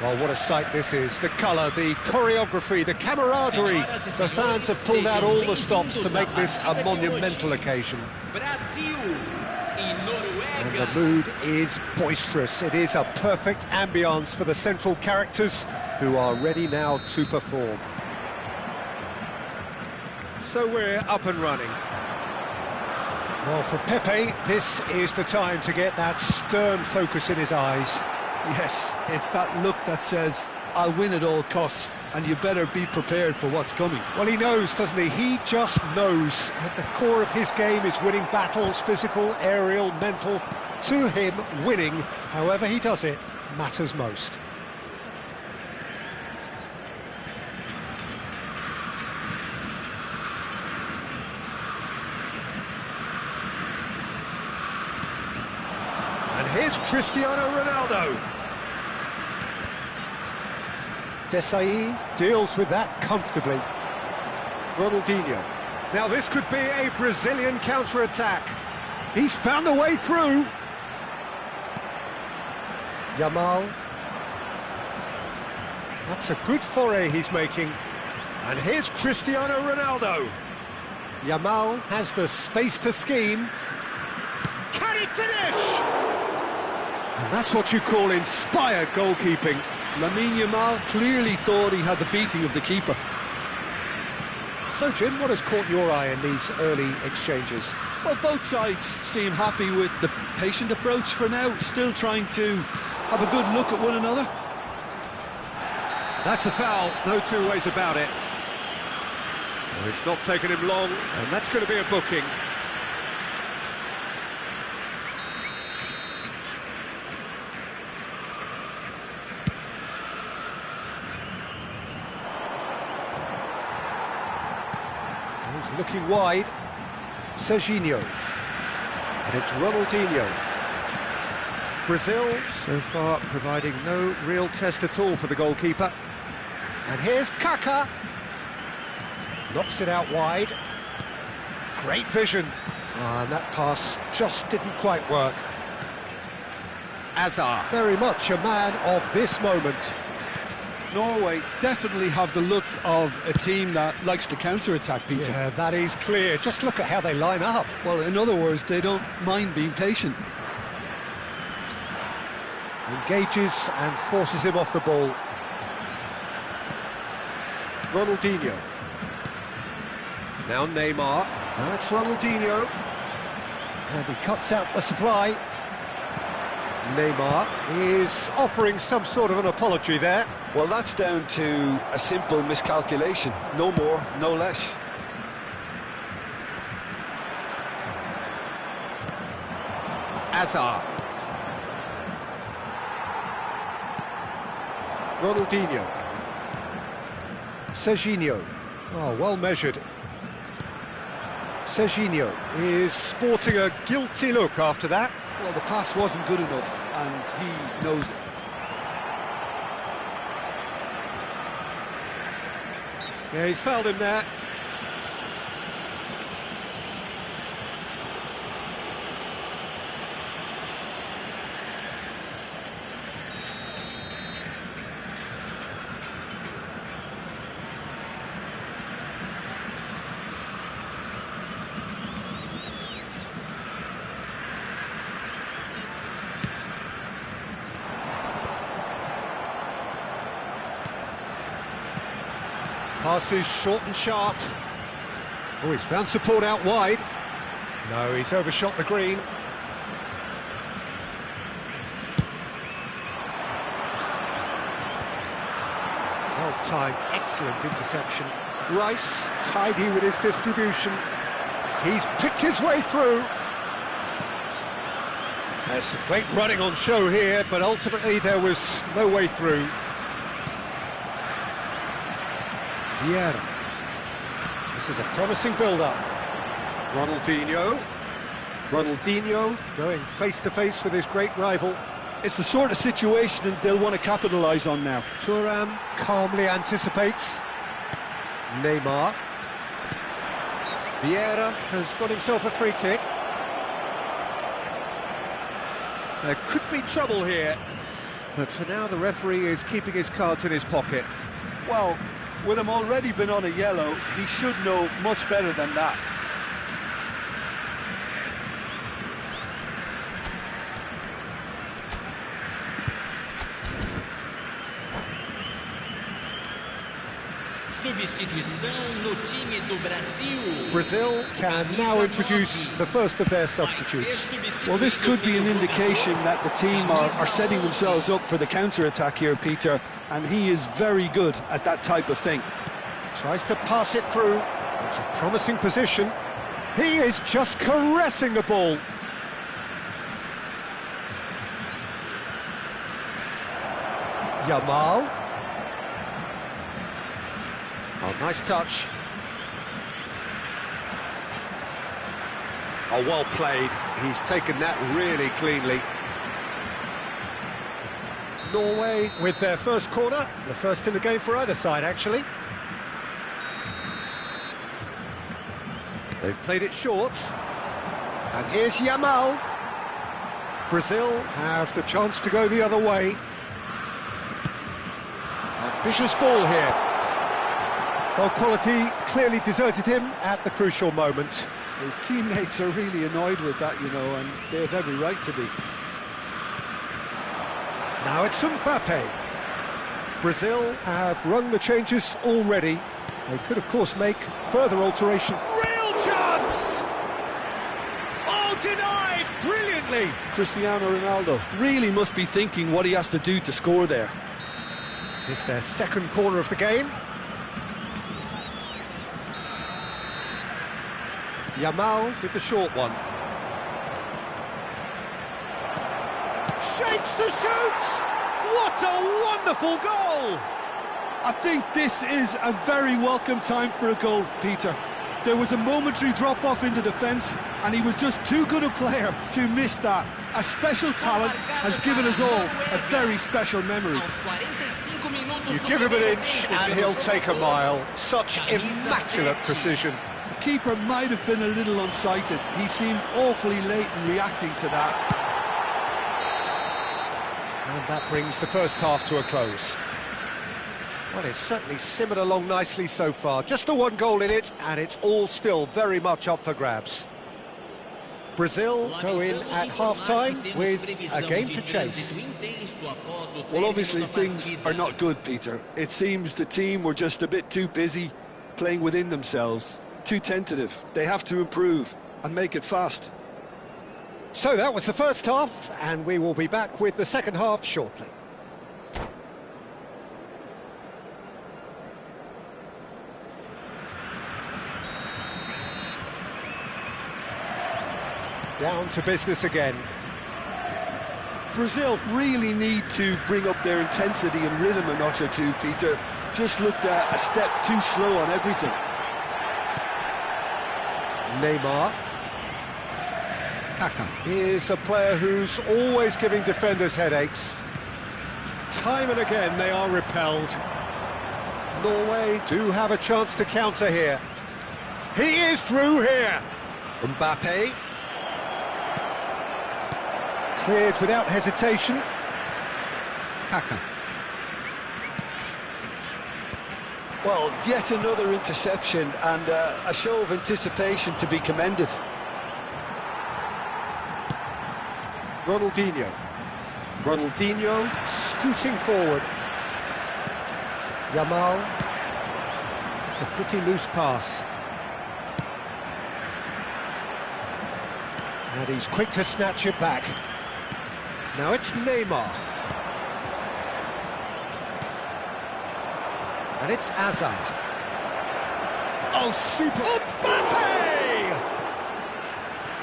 Well, what a sight this is. The colour, the choreography, the camaraderie. The fans have pulled out all the stops to make this a monumental occasion. And the mood is boisterous. It is a perfect ambience for the central characters who are ready now to perform. So we're up and running. Well, for Pepe, this is the time to get that stern focus in his eyes. Yes, it's that look that says, I'll win at all costs, and you better be prepared for what's coming. Well, he knows, doesn't he? He just knows. At the core of his game is winning battles, physical, aerial, mental. To him, winning, however he does it, matters most. And here's Cristiano Ronaldo. Desai deals with that comfortably. Ronaldinho. Now this could be a Brazilian counter-attack. He's found a way through. Yamal. That's a good foray he's making. And here's Cristiano Ronaldo. Yamal has the space to scheme. Can he finish? And that's what you call inspired goalkeeping. Lamine Yamal clearly thought he had the beating of the keeper. So, Jim, what has caught your eye in these early exchanges? Well, both sides seem happy with the patient approach for now, still trying to have a good look at one another. That's a foul, no two ways about it. Well, it's not taken him long, and that's going to be a booking. He's looking wide. Serginho. And it's Ronaldinho. Brazil, so far, providing no real test at all for the goalkeeper. And here's Kaká. Knocks it out wide. Great vision. And that pass just didn't quite work. Hazard, very much a man of this moment. Norway definitely have the look of a team that likes to counter-attack, Peter. Yeah, that is clear. Just look at how they line up. Well, in other words, they don't mind being patient. Engages and forces him off the ball. Ronaldinho. Now Neymar. Now it's Ronaldinho. And he cuts out the supply. Neymar is offering some sort of an apology there. Well, that's down to a simple miscalculation. No more, no less. Hazard. Ronaldinho. Serginho. Oh, well measured. Serginho is sporting a guilty look after that. Well, the pass wasn't good enough, and he knows it. Yeah, he's fouled him there. Passes short and sharp. Oh, he's found support out wide. No, he's overshot the green. Well timed, excellent interception. Rice, tidy with his distribution. He's picked his way through. There's some great running on show here, but ultimately there was no way through. Vieira. This is a promising build-up. Ronaldinho. Ronaldinho going face-to-face with his great rival. It's the sort of situation that they'll want to capitalise on now. Thuram calmly anticipates. Neymar. Vieira has got himself a free kick. There could be trouble here. But for now, the referee is keeping his cards in his pocket. Well, with him already been on a yellow, he should know much better than that. Substituição no time do Brasil. Brazil can now introduce the first of their substitutes. Well, this could be an indication that the team are setting themselves up for the counter-attack here, Peter, and he is very good at that type of thing. Tries to pass it through. It's a promising position. He is just caressing the ball. Yamal. Oh, nice touch. Oh, well played. He's taken that really cleanly. Norway with their first corner. The first in the game for either side, actually. They've played it short. And here's Yamal. Brazil have the chance to go the other way. Ambitious ball here. Well, quality clearly deserted him at the crucial moment. His teammates are really annoyed with that, you know, and they have every right to be. Now it's Mbappe. Brazil have rung the changes already. They could, of course, make further alterations. Real chance! Oh, denied brilliantly! Cristiano Ronaldo really must be thinking what he has to do to score there. It's their second corner of the game. Yamal with the short one. Shapes to shoot! What a wonderful goal! I think this is a very welcome time for a goal, Peter. There was a momentary drop-off into defence, and he was just too good a player to miss that. A special talent has given us all a very special memory. You give him an inch and he'll take a mile. Such immaculate precision. The keeper might have been a little unsighted. He seemed awfully late in reacting to that. And that brings the first half to a close. Well, it's certainly simmered along nicely so far. Just the one goal in it, and it's all still very much up for grabs. Brazil go in at half-time with a game to chase. Well, obviously things are not good, Peter. It seems the team were just a bit too busy playing within themselves. Too tentative. They have to improve and make it fast. So that was the first half, and we will be back with the second half shortly. Down to business again. Brazil really need to bring up their intensity and rhythm a notch or two, Peter. Just looked a step too slow on everything. Neymar. Kaka is a player who's always giving defenders headaches. Time and again they are repelled. Norway do have a chance to counter here. He is through here. Mbappe. Cleared without hesitation. Kaka. Well, yet another interception and a show of anticipation to be commended. Ronaldinho. Ronaldinho scooting forward. Yamal. It's a pretty loose pass. And he's quick to snatch it back. Now it's Neymar. And it's Azar. Oh, super! Mbappe!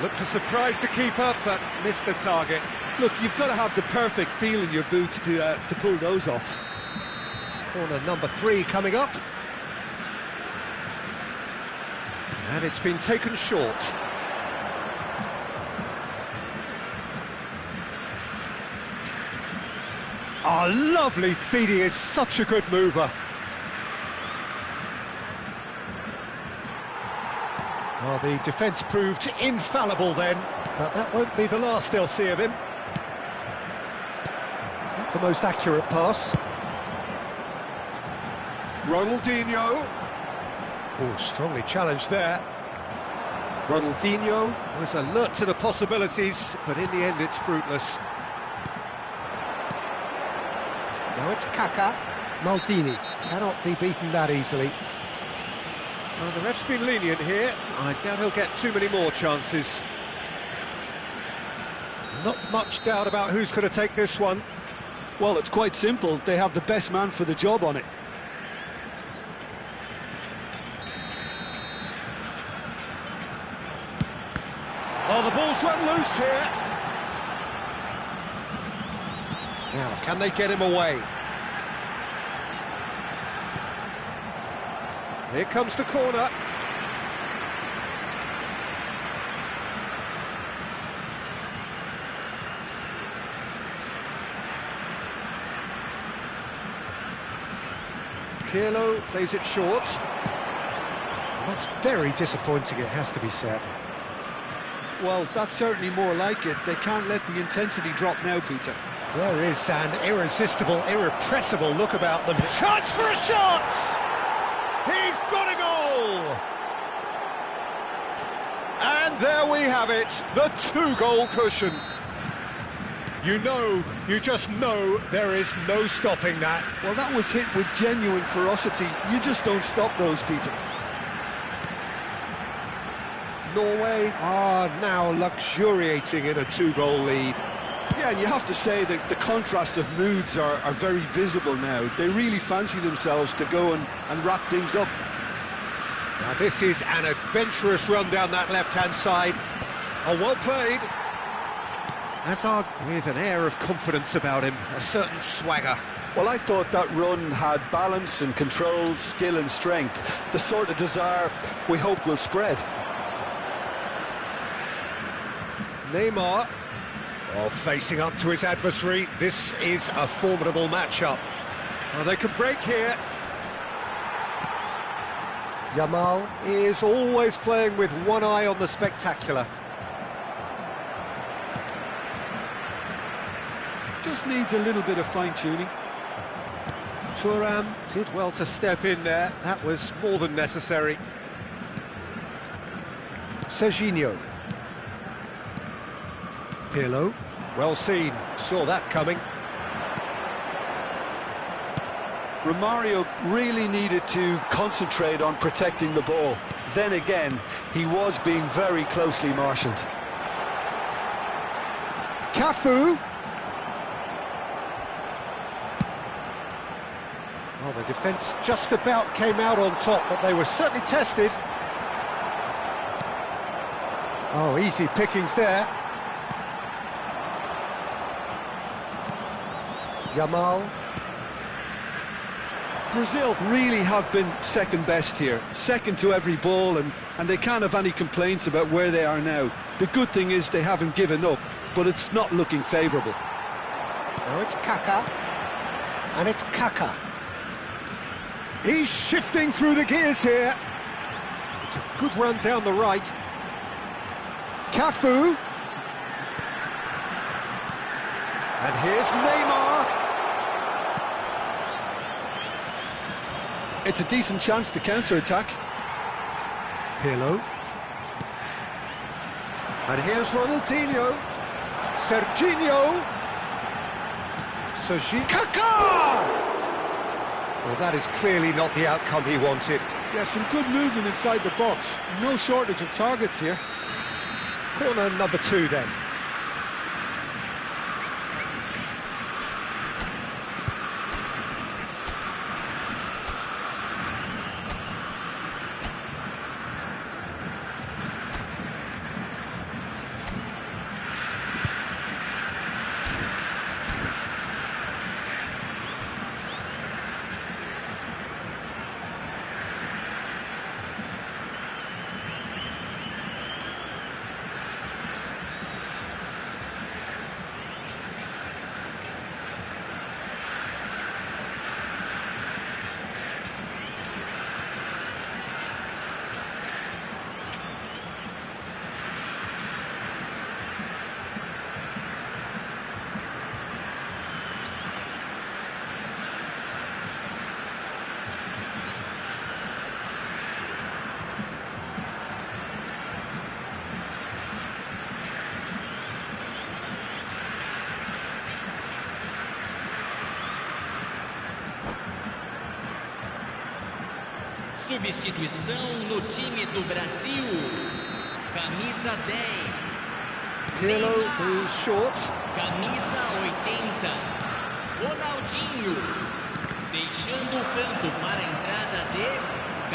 Looked to surprise the keeper, but missed the target. Look, you've got to have the perfect feel in your boots to pull those off. Corner number 3 coming up. And it's been taken short. Oh, lovely feed, he is such a good mover. Well, the defence proved infallible then, but that won't be the last they'll see of him. Not the most accurate pass. Ronaldinho. Oh, strongly challenged there. Ronaldinho was alert to the possibilities, but in the end it's fruitless. Now it's Kaká. Maldini cannot be beaten that easily. Well, the ref's been lenient here. I doubt he'll get too many more chances. Not much doubt about who's going to take this one. Well, it's quite simple. They have the best man for the job on it. Oh, the ball's run loose here. Now, can they get him away? Here comes the corner. Pirlo plays it short. That's very disappointing, it has to be said. Well, that's certainly more like it. They can't let the intensity drop now, Peter. There is an irresistible, irrepressible look about them. Chance for a shot! He's got a goal! And there we have it, the two-goal cushion. You just know there is no stopping that. Well, that was hit with genuine ferocity. You just don't stop those, Peter. Norway are now luxuriating in a two-goal lead. Yeah, and you have to say that the contrast of moods are very visible now. They really fancy themselves to go and wrap things up. Now this is an adventurous run down that left-hand side. Oh, well played. Hazard with an air of confidence about him, a certain swagger. Well, I thought that run had balance and control, skill and strength. The sort of desire we hope will spread. Neymar, facing up to his adversary. This is a formidable matchup. Oh, they can break here. Yamal is always playing with one eye on the spectacular. Just needs a little bit of fine-tuning. Thuram did well to step in there. That was more than necessary. Serginho. Pirlo. Well seen. Saw that coming. Romario really needed to concentrate on protecting the ball. Then again, he was being very closely marshalled. Cafu. Well, the defence just about came out on top, but they were certainly tested. Oh, easy pickings there. Yamal. Brazil really have been second best here, second to every ball, and they can't have any complaints about where they are now. The good thing is they haven't given up, but it's not looking favourable. Now it's Kaká, and it's Kaká. He's shifting through the gears here. It's a good run down the right. Cafu. And here's Neymar. It's a decent chance to counter-attack. Pirlo. And here's Ronaldinho. Serginho. Kaká! Well, that is clearly not the outcome he wanted. Yeah, some good movement inside the box. No shortage of targets here. Corner number 2 then. Substituição no time do Brasil. Camisa 10. Pirlo is short. Camisa 80. Ronaldinho. Deixando o campo para a entrada de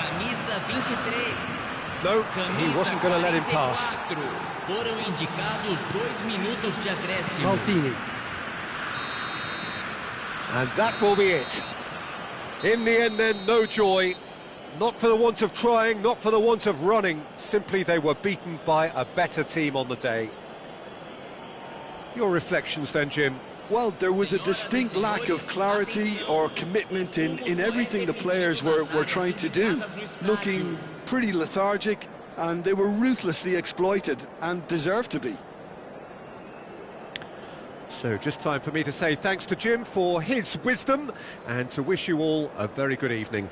camisa 23. No, he wasn't going to let him past. Foram indicados 2 minutos de acréscimo. Maldini. And that will be it. In the end then, no joy. Not for the want of trying, not for the want of running. Simply they were beaten by a better team on the day. Your reflections then, Jim? Well, there was a distinct lack of clarity or commitment in everything the players were trying to do. Looking pretty lethargic, and they were ruthlessly exploited and deserved to be. So just time for me to say thanks to Jim for his wisdom and to wish you all a very good evening.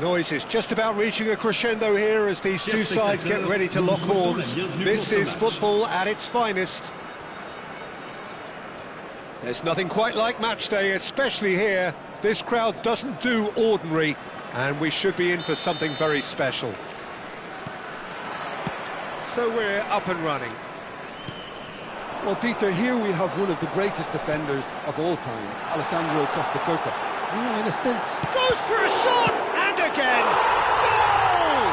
noise is just about reaching a crescendo here as these two sides get ready to lock horns. This is football at its finest. There's nothing quite like match day, especially here. This crowd doesn't do ordinary, and we should be in for something very special. So we're up and running. Well, Peter, here we have one of the greatest defenders of all time, Alessandro Costa Curta. Yeah, in a sense, goes for a shot, and again, goal!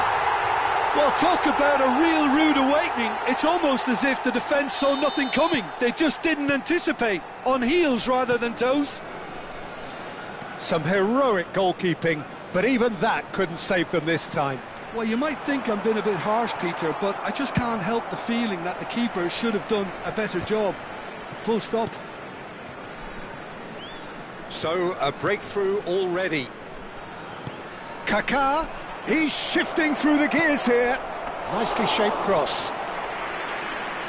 Well, talk about a real rude awakening. It's almost as if the defence saw nothing coming. They just didn't anticipate, on heels rather than toes. Some heroic goalkeeping, but even that couldn't save them this time. Well, you might think I'm being a bit harsh, Peter, but I just can't help the feeling that the keeper should have done a better job. Full stop. So, a breakthrough already. Kaká, he's shifting through the gears here. Nicely shaped cross.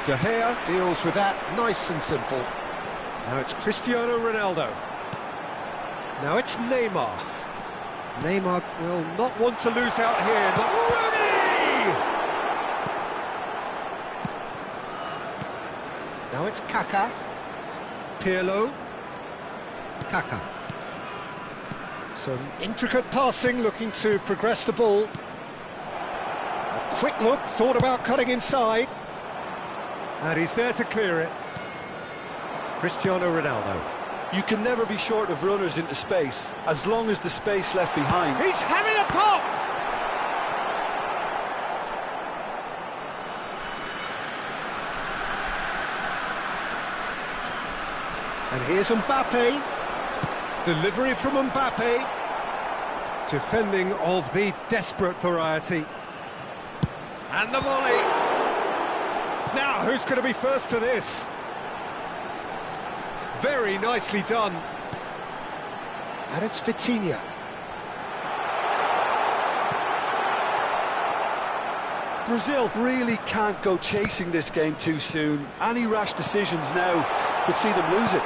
De Gea deals with that nice and simple. Now it's Cristiano Ronaldo. Now it's Neymar. Neymar will not want to lose out here, but Rooney! Now it's Kaká. Pirlo. Kaká. Some intricate passing, looking to progress the ball. A quick look, thought about cutting inside. And he's there to clear it. Cristiano Ronaldo. You can never be short of runners into space, as long as the space left behind. He's having a pop! And here's Mbappe. Delivery from Mbappe. Defending of the desperate variety. And the volley. Now, who's going to be first to this? Very nicely done. And it's Vitinha. Brazil really can't go chasing this game too soon. Any rash decisions now could see them lose it.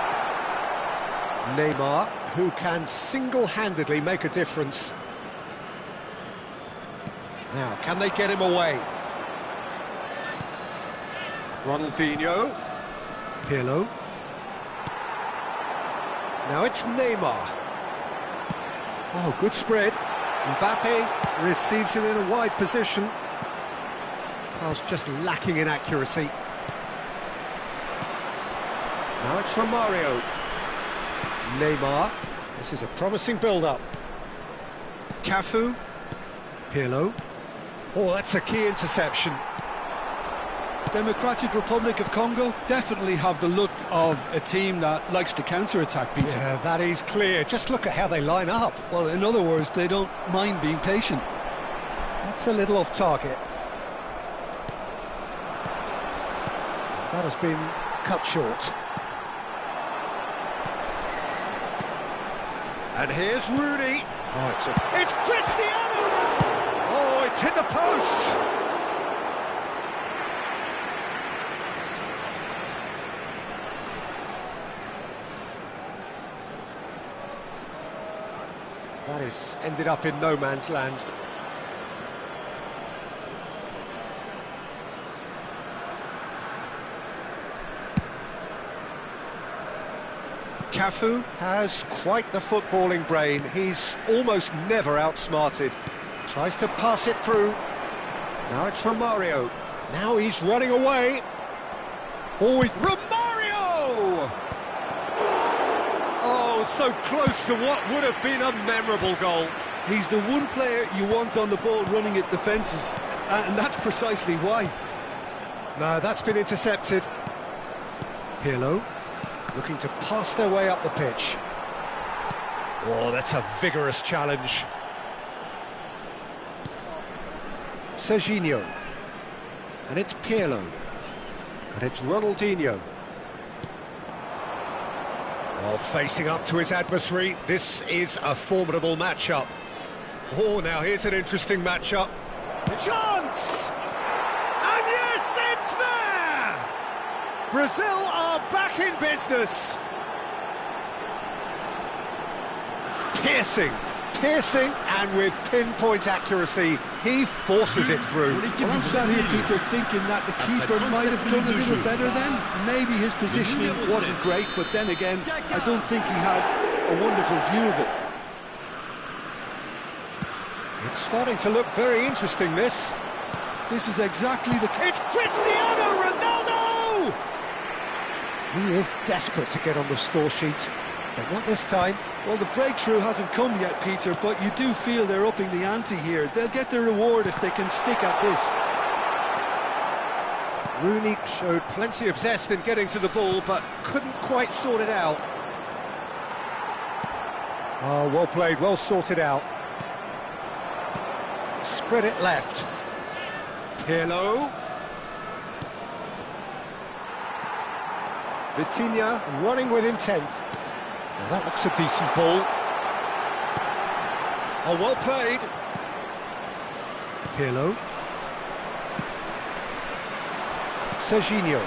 Neymar, who can single-handedly make a difference. Now, can they get him away? Ronaldinho. Pirlo. Now it's Neymar. Oh, good spread. Mbappe receives it in a wide position. Pass just lacking in accuracy. Now it's Romario. Neymar. This is a promising build-up. Cafu. Pirlo. Oh, that's a key interception. Democratic Republic of Congo definitely have the look of a team that likes to counter-attack, Peter. Yeah, that is clear. Just look at how they line up. Well, in other words, they don't mind being patient. That's a little off target. That has been cut short. And here's Rooney. Oh, it's Cristiano! Oh, it's hit the post! That has ended up in no man's land. Cafu has quite the footballing brain. He's almost never outsmarted. Tries to pass it through. Now it's Romario. Now he's running away. Always Romario! Oh, so close to what would have been a memorable goal. He's the one player you want on the ball running at defences, and that's precisely why. No, that's been intercepted. Pirlo looking to pass their way up the pitch. Oh, that's a vigorous challenge. Serginho. And it's Pirlo. And it's Ronaldinho. Oh, facing up to his adversary. This is a formidable matchup. Oh, now here's an interesting matchup. Chance! And yes, it's there! Brazil are back in business. Piercing and with pinpoint accuracy, he forces it through. Well, I'm sat here, Peter, thinking that the keeper might have done a little better then. Maybe his positioning wasn't great, but then again, I don't think he had a wonderful view of it. It's starting to look very interesting, this. This is exactly the... It's Cristiano Ronaldo! He is desperate to get on the score sheet, but not this time. Well, the breakthrough hasn't come yet, Peter, but you do feel they're upping the ante here. They'll get their reward if they can stick at this. Rooney showed plenty of zest in getting to the ball, but couldn't quite sort it out. Oh, well played, well sorted out. Spread it left. Pirlo. Vitinha running with intent. Now that looks a decent ball. Oh, well played. Pirlo. Serginho.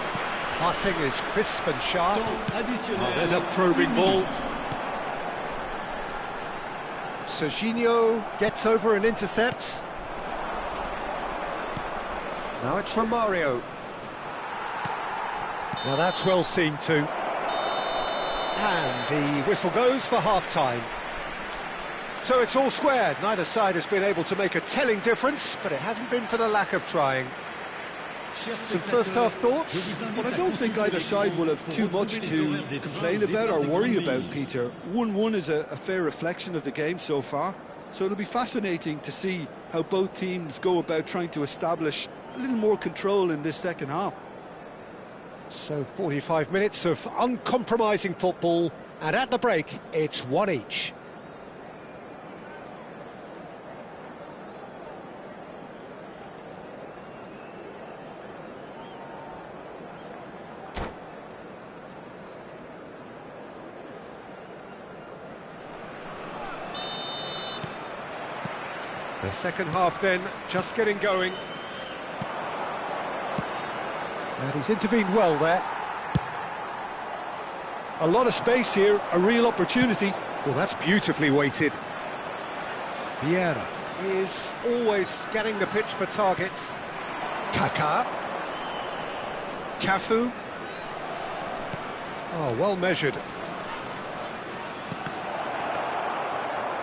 Passing is crisp and sharp. Oh, there's a probing ball. Serginho gets over and intercepts. Now it's Romario. Now that's well seen too. And the whistle goes for half-time. So it's all squared. Neither side has been able to make a telling difference, but it hasn't been for the lack of trying. Some first-half thoughts? Well, I don't think either side will have too much to complain about or worry about, Peter. 1-1 is a fair reflection of the game so far, so it'll be fascinating to see how both teams go about trying to establish a little more control in this second half. So 45 minutes of uncompromising football, and at the break, it's one each. The second half then, just getting going. And he's intervened well there. A lot of space here, a real opportunity. Well, that's beautifully weighted. Vieira is always scanning the pitch for targets. Kaká. Cafu. Oh, well measured.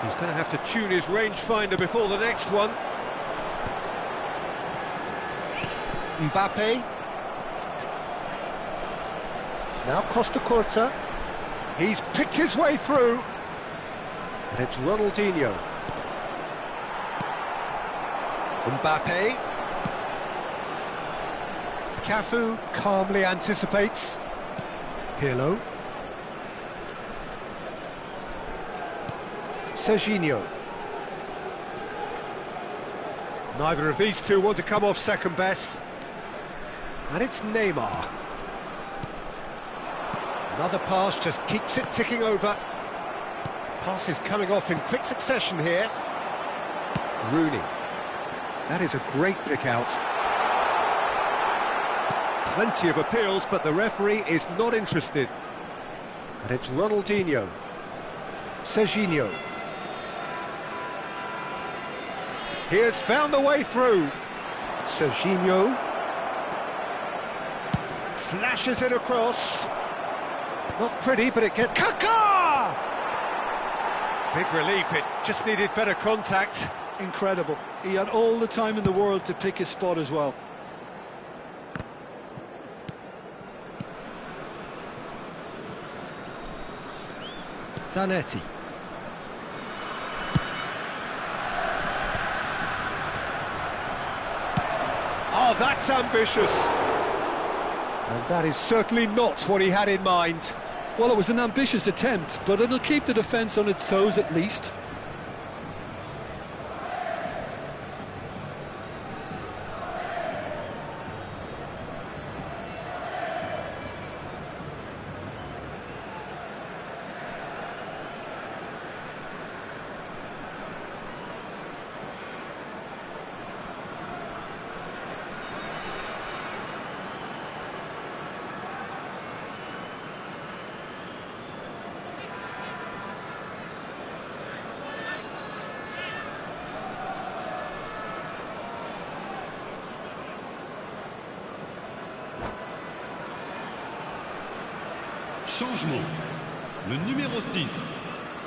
He's going to have to tune his rangefinder before the next one. Mbappe. Now Costa Curta. He's picked his way through. And it's Ronaldinho. Mbappe. Cafu calmly anticipates. Pirlo. Serginho. Neither of these two want to come off second best. And it's Neymar. Another pass just keeps it ticking over. Passes coming off in quick succession here. Rooney. That is a great pick out. Plenty of appeals, but the referee is not interested. And it's Ronaldinho. Serginho. He has found the way through. Serginho. Flashes it across. Not pretty, but it gets... Kaká! Big relief, it just needed better contact. Incredible. He had all the time in the world to pick his spot as well. Zanetti. Oh, that's ambitious. And that is certainly not what he had in mind. Well, it was an ambitious attempt, but it'll keep the defence on its toes at least. Changement. Le numéro 6.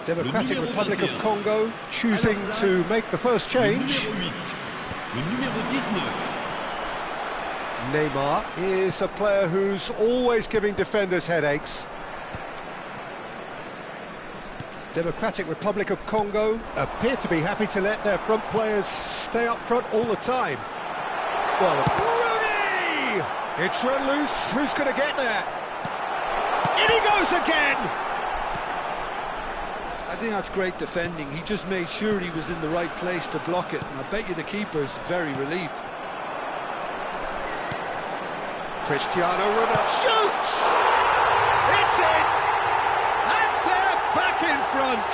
Democratic Republic of Congo choosing to make the first change. Le numéro 19. Neymar is a player who's always giving defenders headaches. Democratic Republic of Congo appear to be happy to let their front players stay up front all the time. Well, Rooney! It's run loose. Who's going to get there? In he goes again! I think that's great defending. He just made sure he was in the right place to block it, and I bet you the keeper's very relieved. Cristiano Ronaldo shoots! It's in! And they're back in front!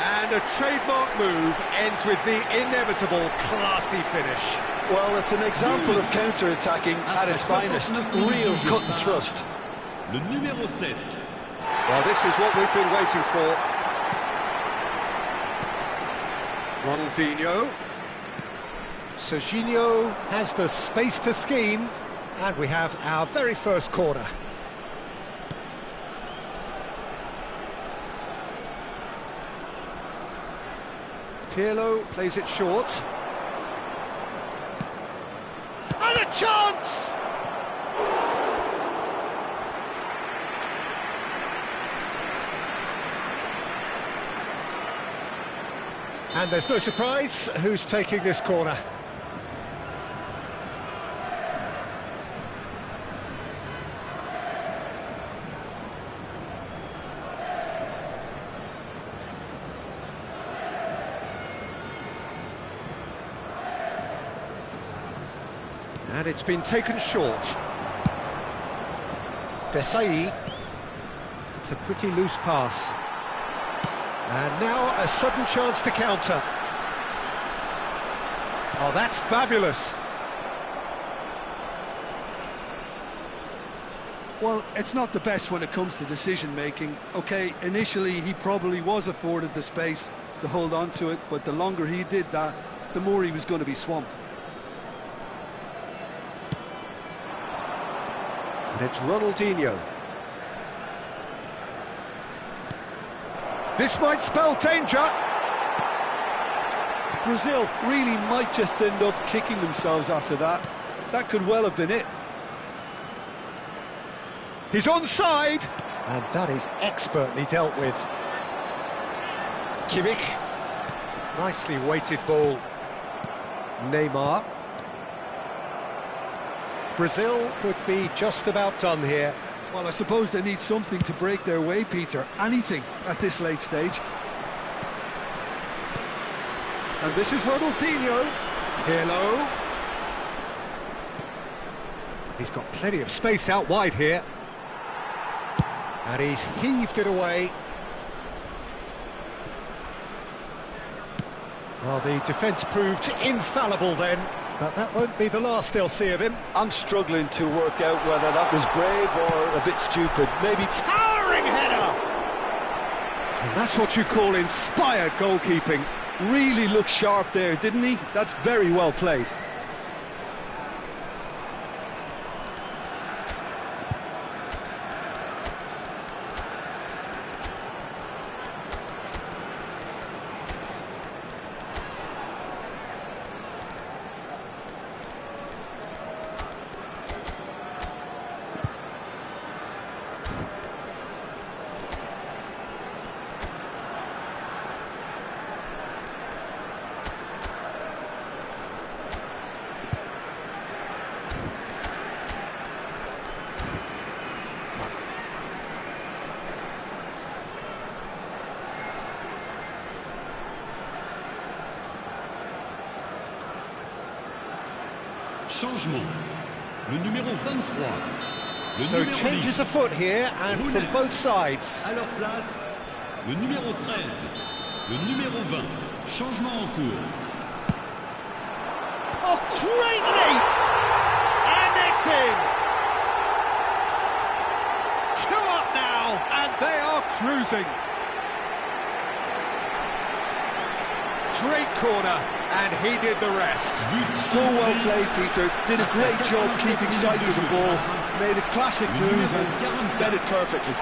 And a trademark move ends with the inevitable classy finish. Well, it's an example of counter-attacking at its finest. Real cut and thrust. Le numéro 7. Well, this is what we've been waiting for. Ronaldinho. Serginho has the space to scheme, and we have our very first corner. Pirlo plays it short. And a chance! And there's no surprise who's taking this corner. And it's been taken short. Desai. It's a pretty loose pass. And now a sudden chance to counter. Oh, that's fabulous. Well, it's not the best when it comes to decision-making. OK, initially he probably was afforded the space to hold on to it, but the longer he did that, the more he was going to be swamped. And it's Ronaldinho. This might spell danger. Brazil really might just end up kicking themselves after that. That could well have been it. He's onside. And that is expertly dealt with. Kimmich. Nicely weighted ball. Neymar. Brazil could be just about done here. Well, I suppose they need something to break their way, Peter. Anything at this late stage. And this is Ronaldinho. Pirlo. He's got plenty of space out wide here. And he's heaved it away. Well, the defence proved infallible then. But that won't be the last they'll see of him. I'm struggling to work out whether that was brave or a bit stupid. Maybe towering header! And that's what you call inspired goalkeeping. Really looked sharp there, didn't he? That's very well played. Changement. Le numéro 23. So changes afoot here and from both sides. À leur place, le numéro 13. Le numéro 20. Changement en cours. Oh, great leap! And it's in! 2 up now, and they are cruising. Great corner, and he did the rest. So well played, Peter. Did a great job keeping sight of the ball. Made a classic move and read it perfectly.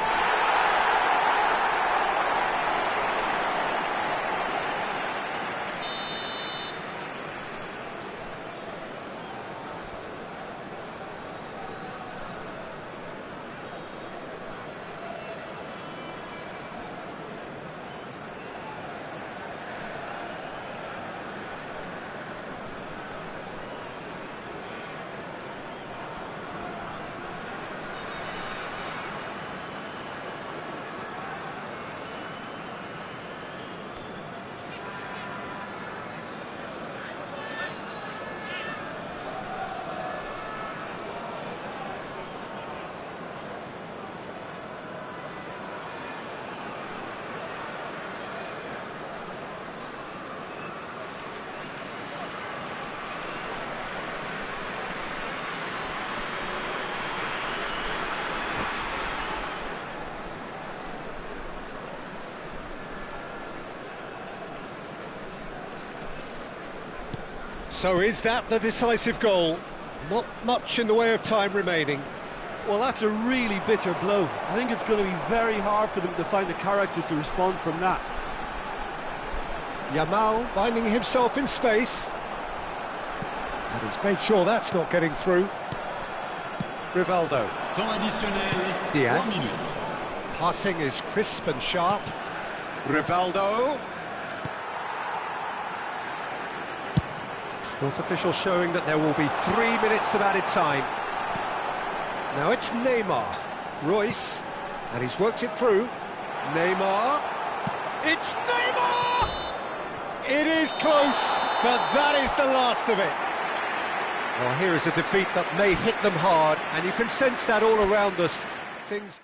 So is that the decisive goal? Not much in the way of time remaining. Well, that's a really bitter blow. I think it's going to be very hard for them to find the character to respond from that. Yamal finding himself in space. And he's made sure that's not getting through. Rivaldo. Temps additionnel, Diaz. 3 minutes. Passing is crisp and sharp. Rivaldo. Fourth official showing that there will be 3 minutes of added time. Now it's Neymar. Royce. And he's worked it through. Neymar. It's Neymar! It is close, but that is the last of it. Well, here is a defeat that may hit them hard, and you can sense that all around us. Things...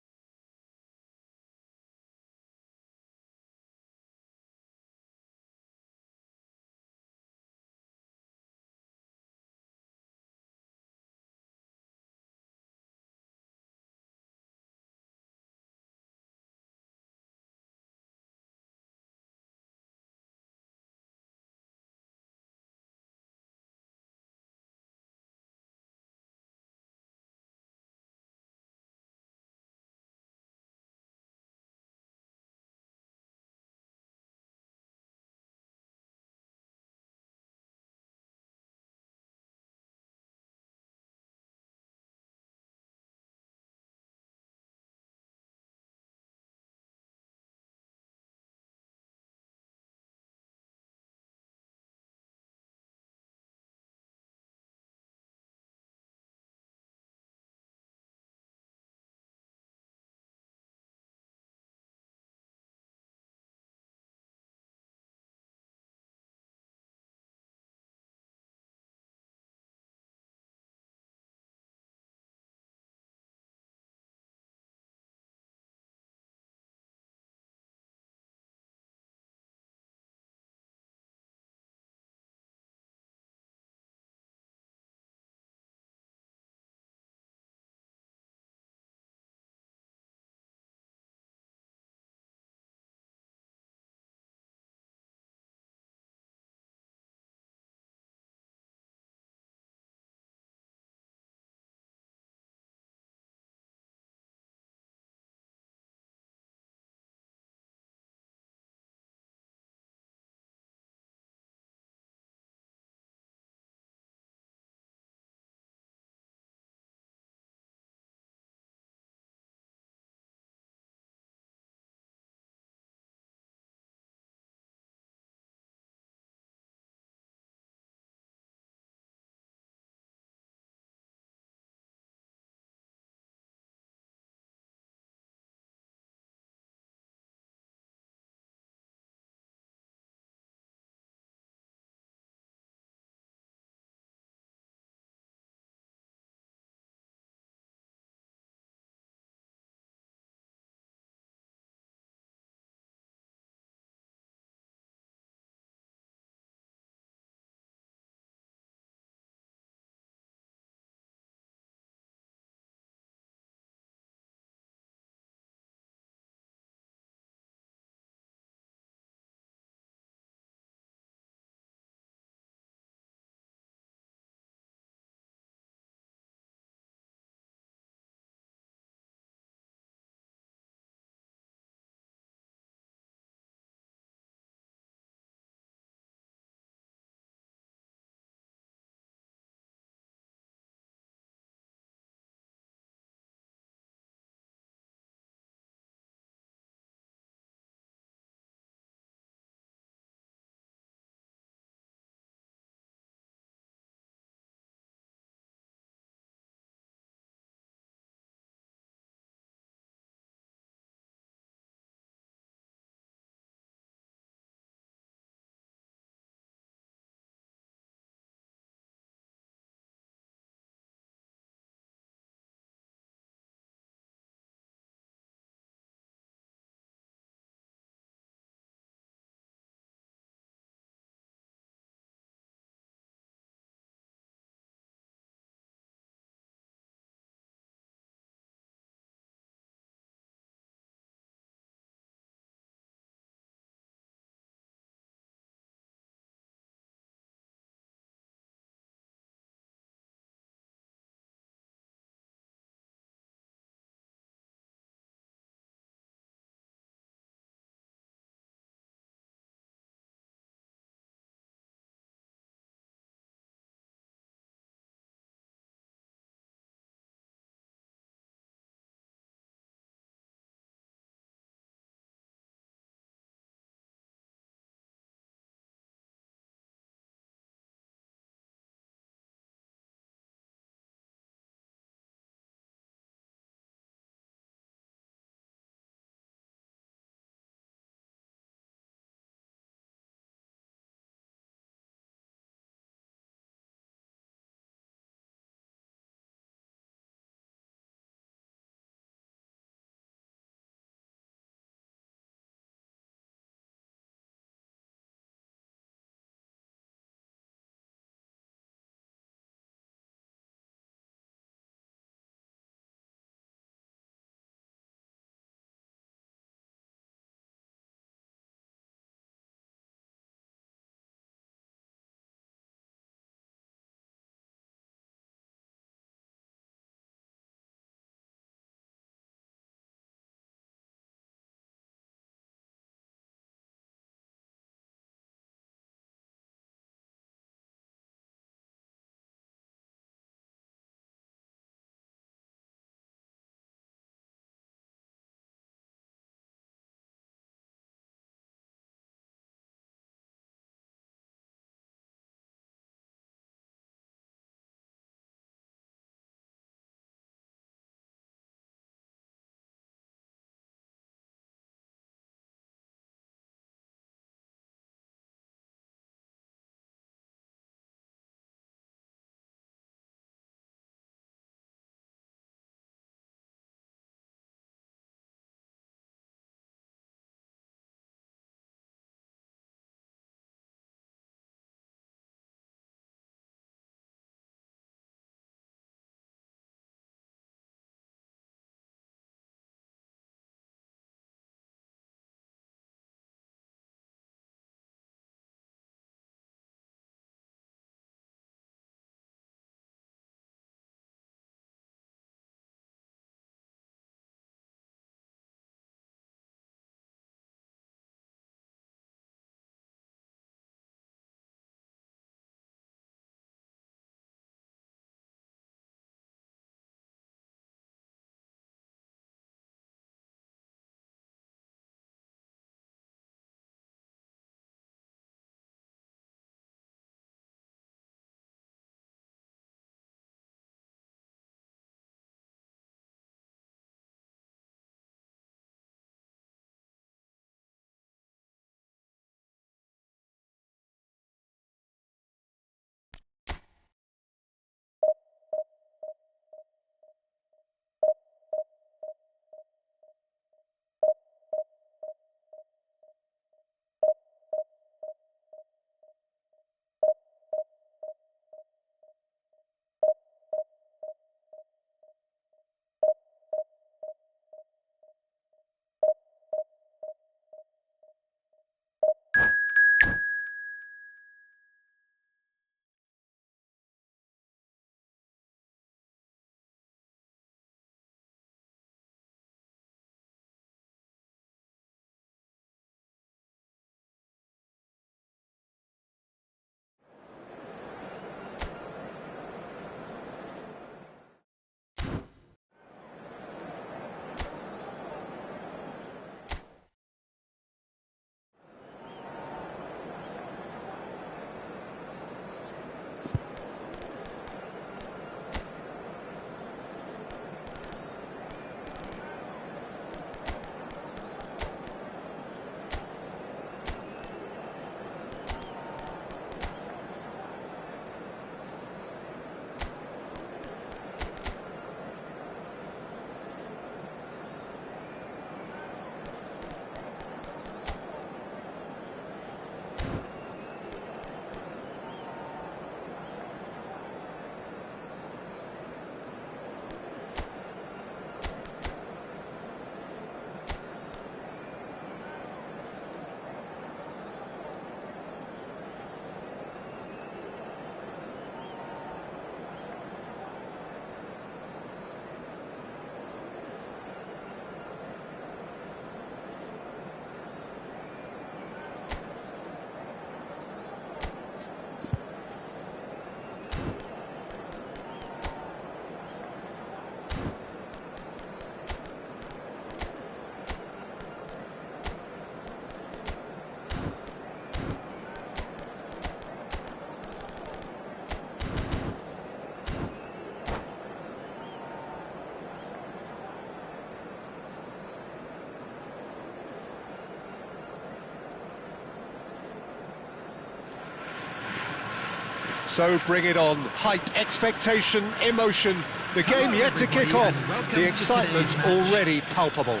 So bring it on. Hype, expectation, emotion. The game yet to kick off. The excitement already palpable.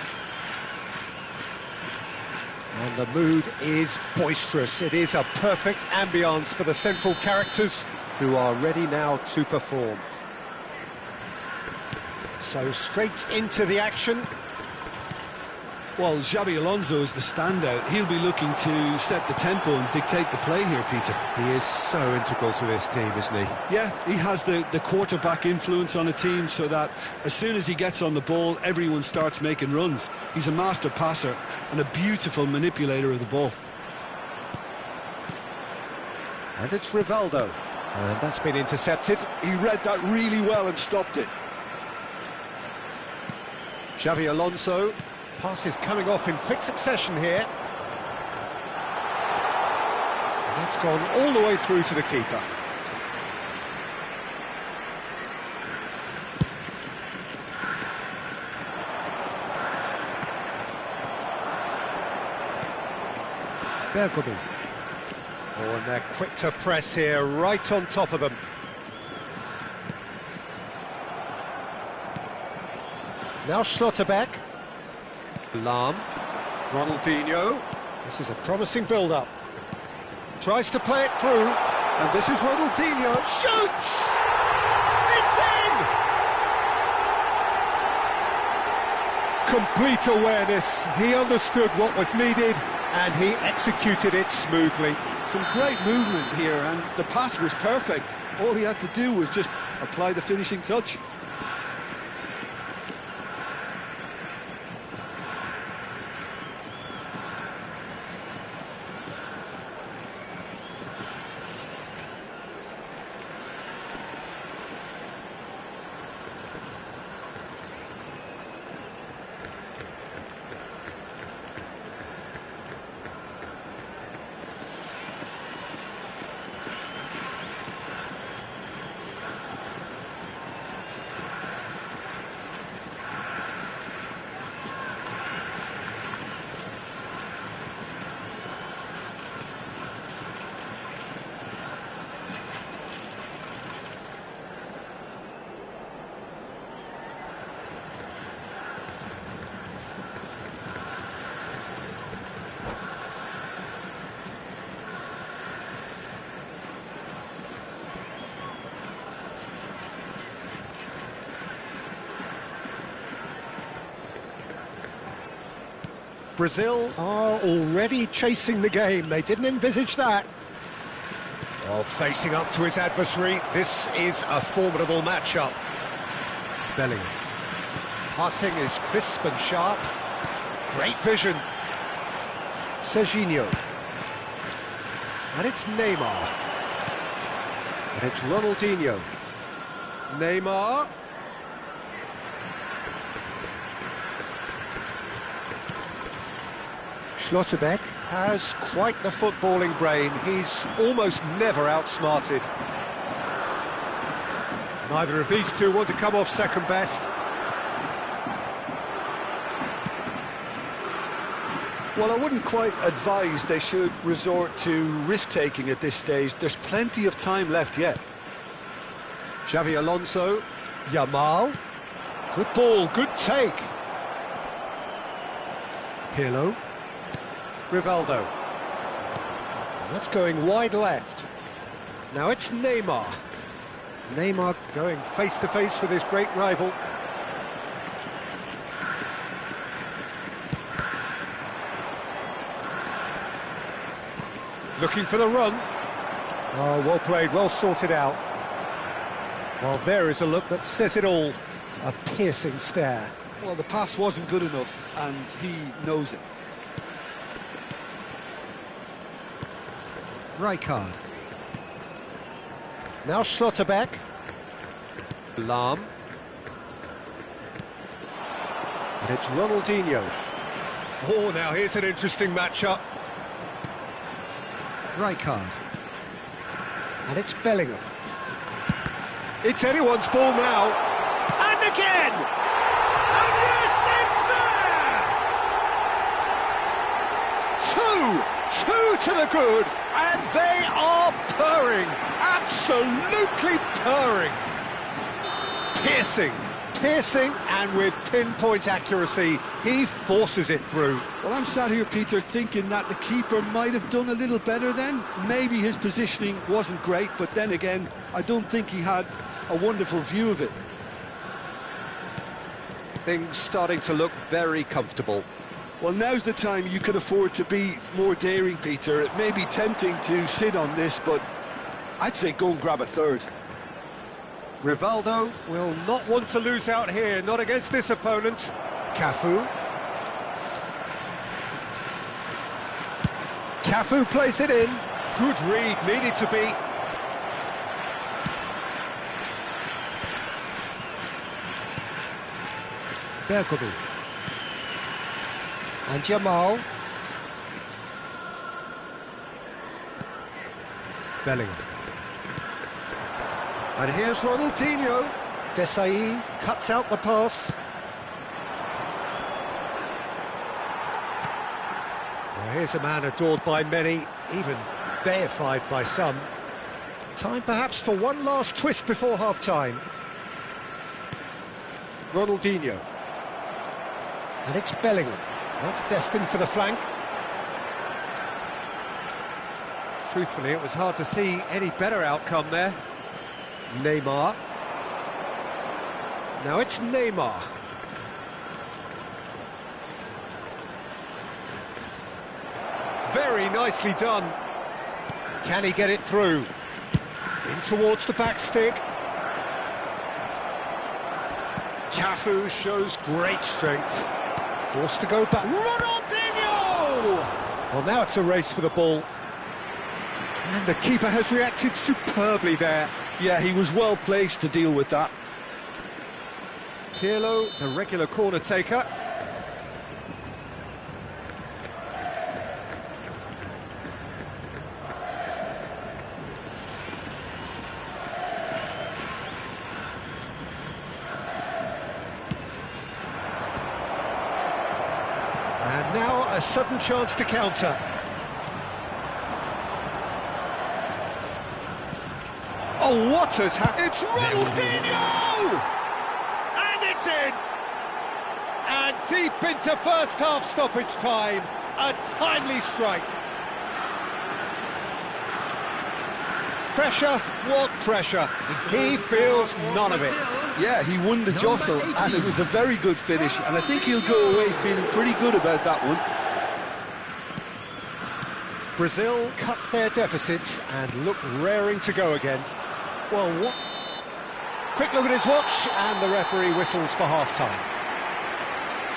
And the mood is boisterous. It is a perfect ambience for the central characters who are ready now to perform. So straight into the action. Well, Xabi Alonso is the standout. He'll be looking to set the tempo and dictate the play here, Peter. He is so integral to this team, isn't he? Yeah, he has the quarterback influence on a team so that as soon as he gets on the ball, everyone starts making runs. He's a master passer and a beautiful manipulator of the ball. And it's Rivaldo. And that's been intercepted. He read that really well and stopped it. Xabi Alonso. Passes coming off in quick succession here. And that's gone all the way through to the keeper. Bergomi. Oh, and they're quick to press here, right on top of them. Now Schlotterbeck. Lahm, Ronaldinho. This is a promising build-up. Tries to play it through, and this is Ronaldinho. Shoots! It's in! Complete awareness. He understood what was needed, and he executed it smoothly. Some great movement here, and the pass was perfect. All he had to do was just apply the finishing touch. Brazil are already chasing the game. They didn't envisage that. Well, facing up to his adversary, this is a formidable matchup. Bellingham. Passing is crisp and sharp. Great vision. Serginho. And it's Neymar. And it's Ronaldinho. Neymar. Schlotterbeck has quite the footballing brain. He's almost never outsmarted. Neither of these two want to come off second best. Well, I wouldn't quite advise they should resort to risk-taking at this stage. There's plenty of time left yet. Xabi Alonso. Yamal. Good ball, good take. Pirlo. Rivaldo. And that's going wide left. Now it's Neymar. Neymar going face-to-face with his great rival. Looking for the run. Oh, well played, well sorted out. Well, there is a look that says it all. A piercing stare. Well, the pass wasn't good enough, and he knows it. Rijkaard. Now Schlotterbeck. Lahm. And it's Ronaldinho. Oh, now here's an interesting matchup. Rijkaard. And it's Bellingham. It's anyone's ball now. And again! And yes, it's there! Two to the good, and they are purring. absolutely purring. Piercing, and with pinpoint accuracy, he forces it through. Well, I'm sat here, Peter, thinking that the keeper might have done a little better then. Maybe his positioning wasn't great, but then again, I don't think he had a wonderful view of it. Things starting to look very comfortable. Well, now's the time you can afford to be more daring, Peter. It may be tempting to sit on this, but I'd say go and grab a third. Rivaldo will not want to lose out here, not against this opponent. Cafu. Cafu plays it in. Good read, needed to be. Bergomi. And Jamal. Bellingham. And here's Ronaldinho. Desai cuts out the pass. Well, here's a man adored by many, even deified by some. Time perhaps for one last twist before half-time. Ronaldinho. And it's Bellingham. That's destined for the flank. Truthfully, it was hard to see any better outcome there. Neymar. Now it's Neymar. Very nicely done. Can he get it through? In towards the back stick. Cafu shows great strength. Forced to go back. Ronaldinho! Well, now it's a race for the ball. And the keeper has reacted superbly there. Yeah, he was well placed to deal with that. Pirlo, the regular corner taker. And now a sudden chance to counter. Oh, what has happened? It's Ronaldinho! And it's in! And deep into first half stoppage time, a timely strike. Pressure, what pressure? He feels none of it. Yeah, he won the jostle, and it was a very good finish, and I think he'll go away feeling pretty good about that one. Brazil cut their deficits and look raring to go again. Well, what? Quick look at his watch, and the referee whistles for half-time.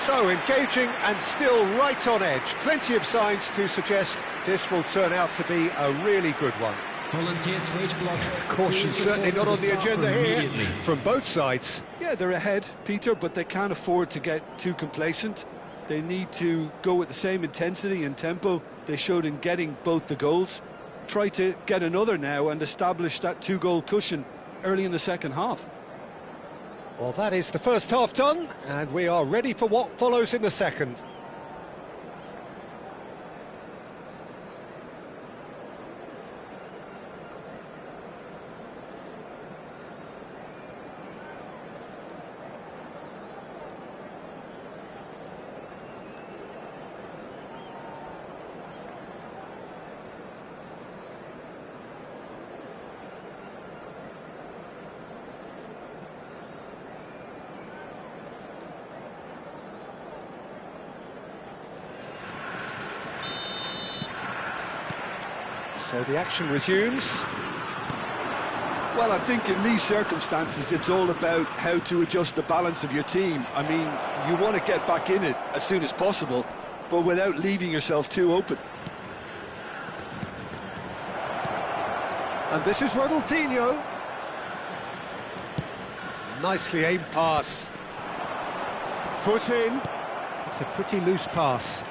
So, engaging and still right on edge. Plenty of signs to suggest this will turn out to be a really good one. Caution certainly not on the agenda here from both sides. Yeah, they're ahead, Peter, but they can't afford to get too complacent. They need to go with the same intensity and tempo they showed in getting both the goals. Try to get another now and establish that two-goal cushion early in the second half. Well, that is the first half done, and we are ready for what follows in the second. So the action resumes. Well, I think in these circumstances, it's all about how to adjust the balance of your team. I mean, you want to get back in it as soon as possible, but without leaving yourself too open. And this is Ronaldinho. Nicely aimed pass. Foot in. It's a pretty loose pass.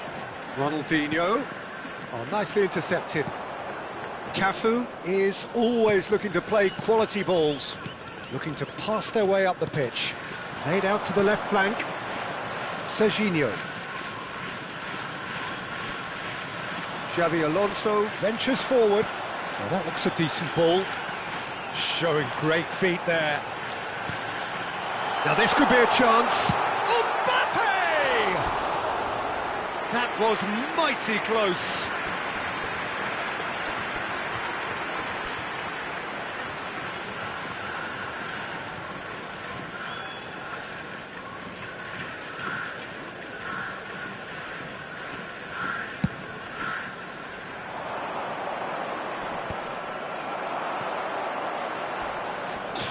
Ronaldinho. Oh, nicely intercepted. Cafu is always looking to play quality balls, looking to pass their way up the pitch. Played out to the left flank. Serginho. Xabi Alonso ventures forward. Well, that looks a decent ball. Showing great feet there. Now this could be a chance. Mbappe! That was mighty close.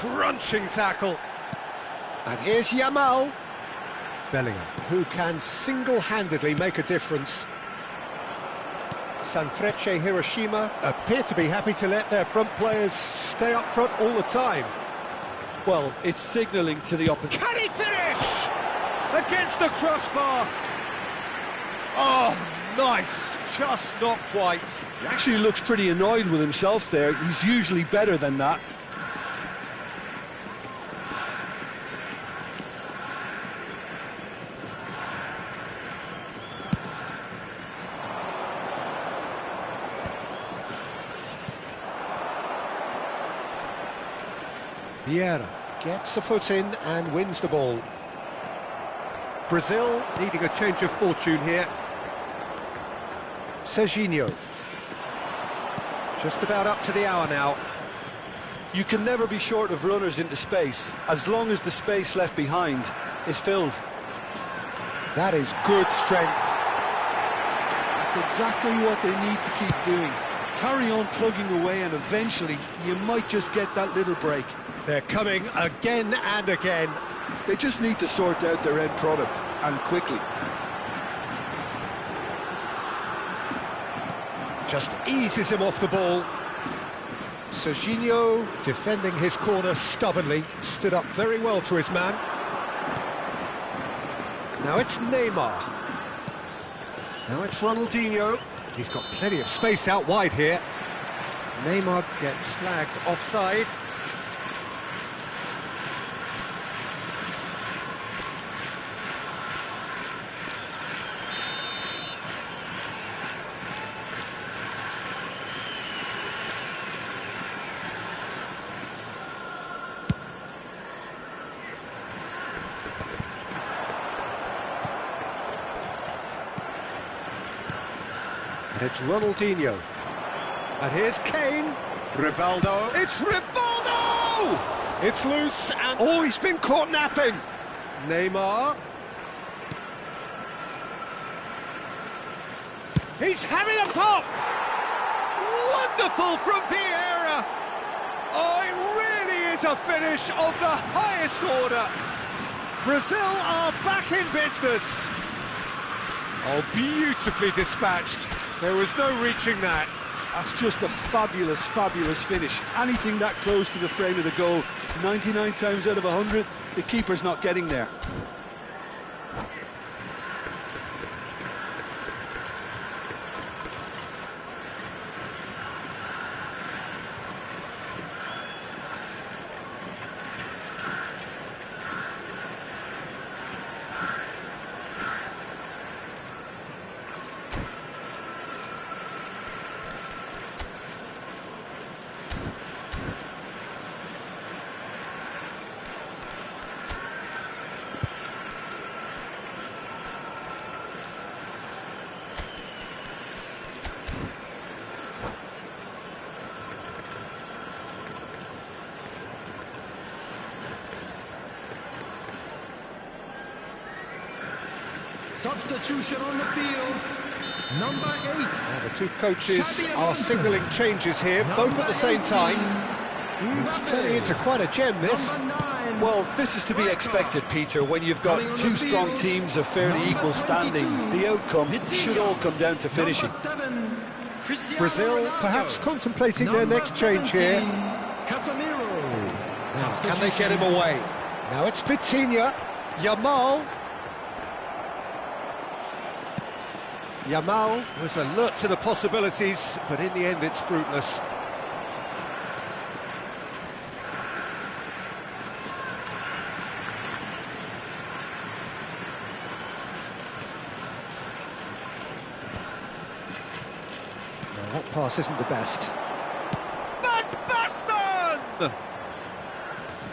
Crunching tackle. And here's Yamal. Bellingham, who can single-handedly make a difference. Sanfrecce Hiroshima appear to be happy to let their front players stay up front all the time. Well, it's signalling to the opposition. Can he finish? Against the crossbar. Oh, nice. Just not quite. He actually looks pretty annoyed with himself there. He's usually better than that. Vieira gets a foot in and wins the ball. Brazil needing a change of fortune here. Serginho. Just about up to the hour now. You can never be short of runners into space, as long as the space left behind is filled. That is good strength. That's exactly what they need to keep doing. Carry on plugging away and eventually you might just get that little break. They're coming again and again. They just need to sort out their end product, and quickly. Just eases him off the ball. Serginho, defending his corner stubbornly, stood up very well to his man. Now it's Neymar. Now it's Ronaldinho. He's got plenty of space out wide here. Neymar gets flagged offside. It's Ronaldinho. And here's Kane. Rivaldo. It's Rivaldo! It's loose and... Oh, he's been caught napping. Neymar. He's having a pop! Wonderful from Vieira! Oh, it really is a finish of the highest order. Brazil are back in business. Oh, beautifully dispatched. There was no reaching that. That's just a fabulous, fabulous finish. Anything that close to the frame of the goal, 99 times out of 100, the keeper's not getting there. Substitution on the field, number 8. Now the two coaches are signalling changes here, both at the same time. It's turning into quite a gem, this. Well, this is to be expected, Peter, when you've got two strong teams of fairly equal standing. The outcome should all come down to finishing. Brazil perhaps contemplating their next change here. Now, can they get him away? Now it's Vitinha, Yamal. Yamal was alert to the possibilities, but in the end it's fruitless. Well, that pass isn't the best. Van Basten!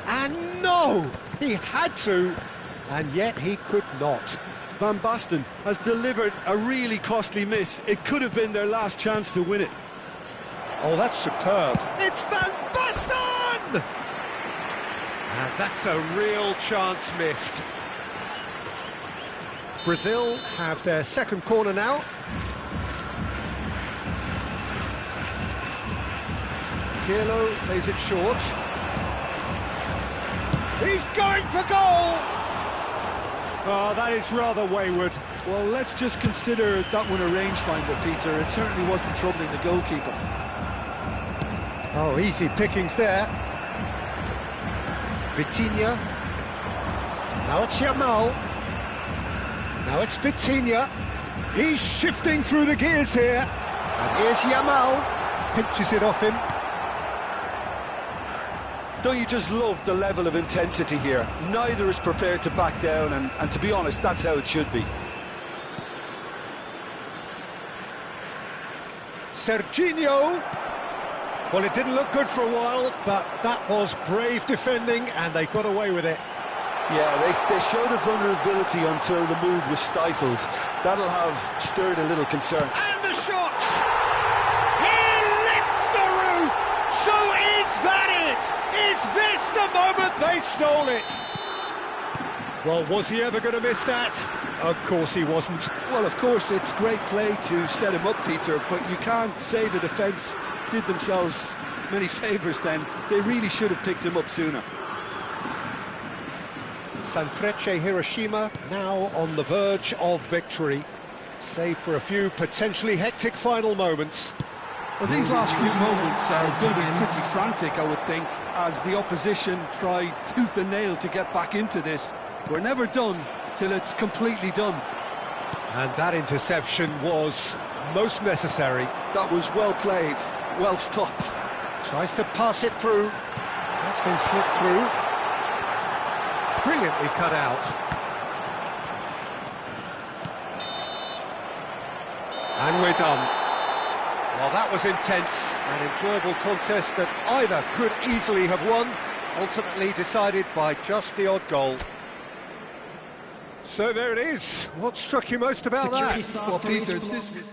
And no! He had to, and yet he could not. Van Basten has delivered a really costly miss. It could have been their last chance to win it. Oh, that's superb. It's Van Basten! And that's a real chance missed. Brazil have their second corner now. Pirlo plays it short. He's going for goal! Oh, that is rather wayward. Well, let's just consider that one a rangefinder, Peter. It certainly wasn't troubling the goalkeeper. Oh, easy pickings there. Vitinha. Now it's Yamal. Now it's Vitinha. He's shifting through the gears here. And here's Yamal. Pinches it off him. Don't you just love the level of intensity here? Neither is prepared to back down, and to be honest, that's how it should be. Serginho. Well, it didn't look good for a while, but that was brave defending, and they got away with it. Yeah, they showed a vulnerability until the move was stifled. That'll have stirred a little concern. And the shots! He lifts the roof! So is that it? Is this the moment they stole it? Well, was he ever going to miss that? Of course he wasn't. Well, of course, it's great play to set him up, Peter, but you can't say the defence did themselves many favours then. They really should have picked him up sooner. Sanfrecce Hiroshima now on the verge of victory, save for a few potentially hectic final moments. Well, these last few moments are going to be pretty frantic, I would think, as the opposition try tooth and nail to get back into this. We're never done till it's completely done. And that interception was most necessary. That was well played, well stopped. Tries to pass it through. That's been slipped through. Brilliantly cut out. And we're done. Well, that was intense, an enjoyable contest that either could easily have won, ultimately decided by just the odd goal. So there it is. What struck you most about that? Well, Peter, this was...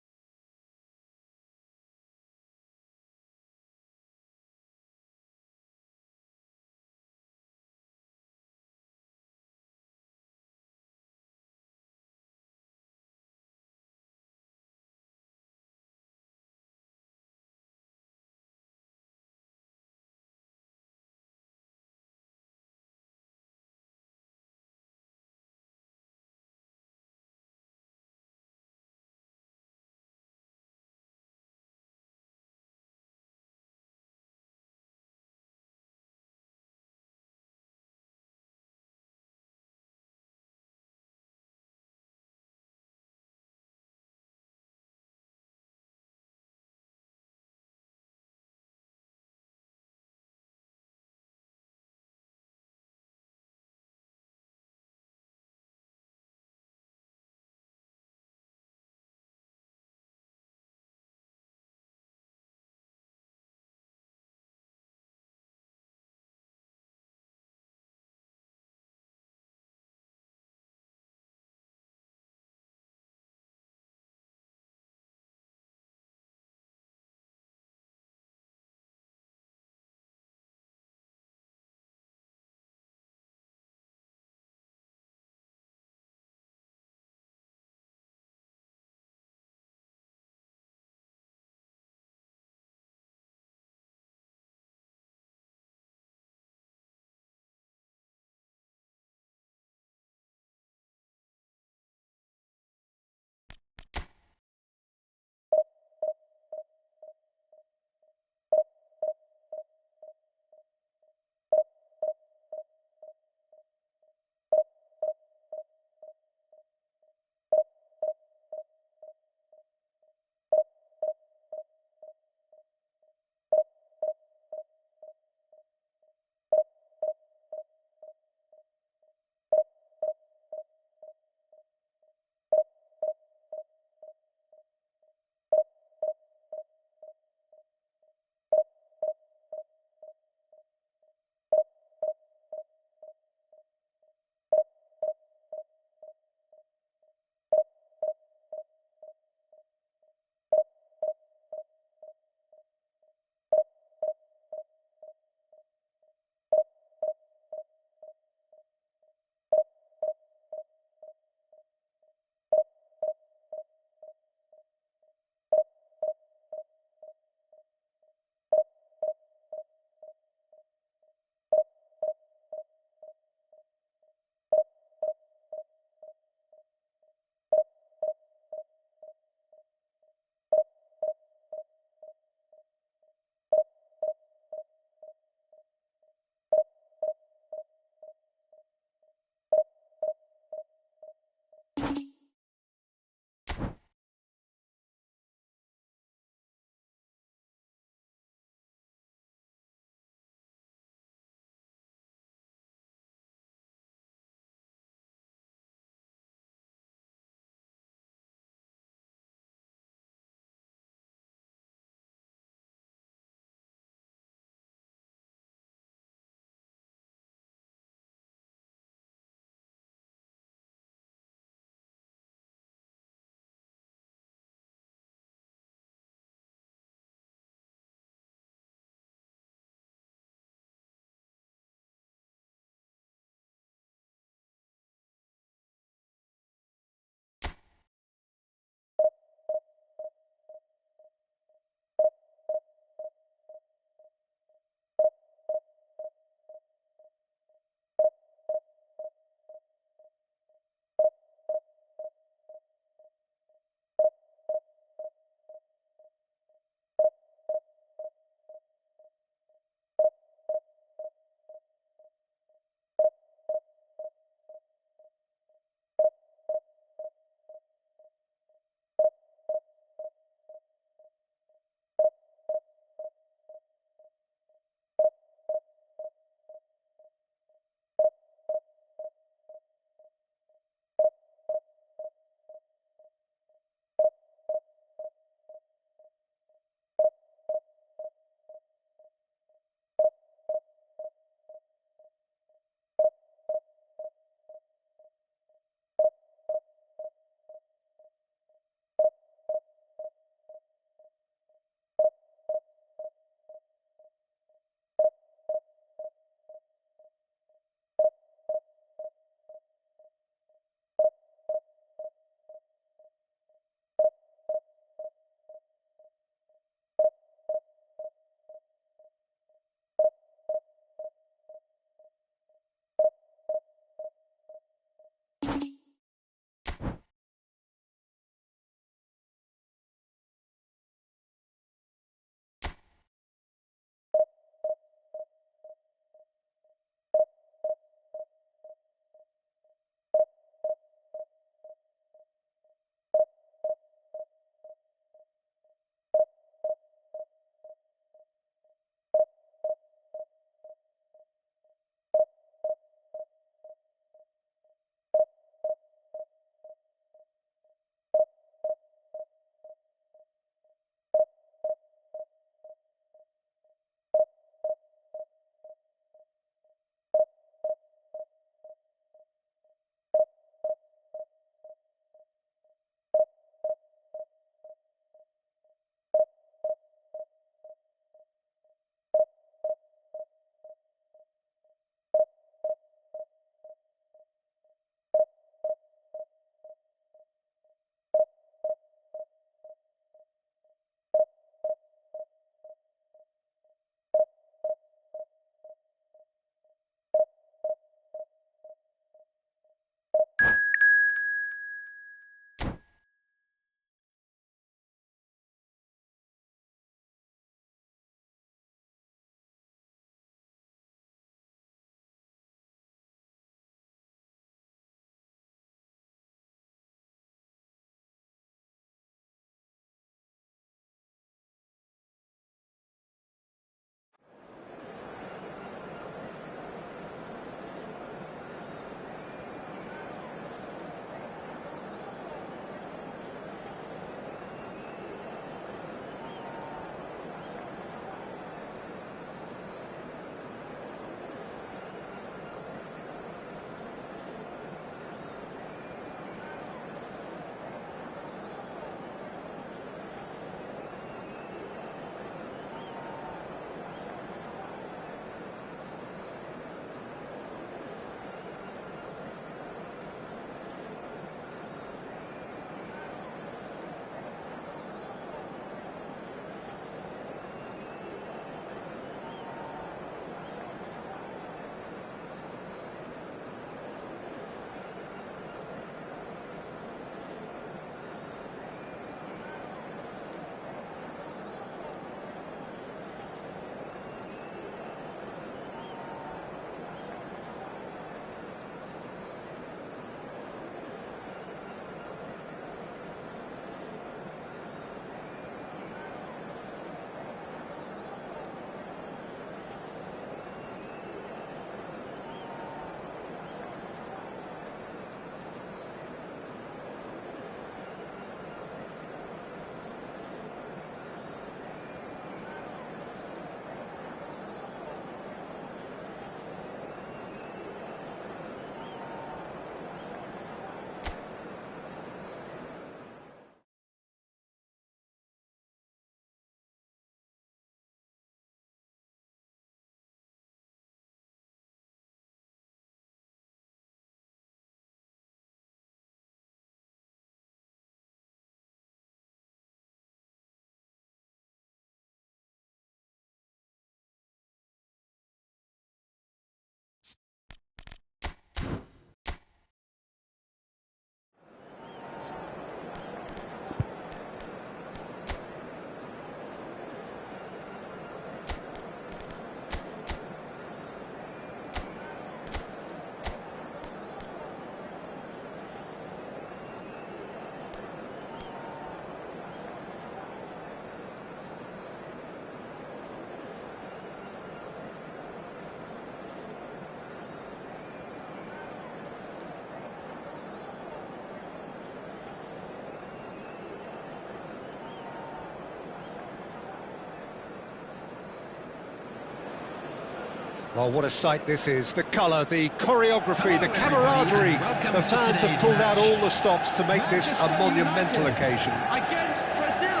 Well, what a sight this is. The colour, the choreography, the camaraderie. The fans have pulled out all the stops to make this a monumental occasion. Against Brazil.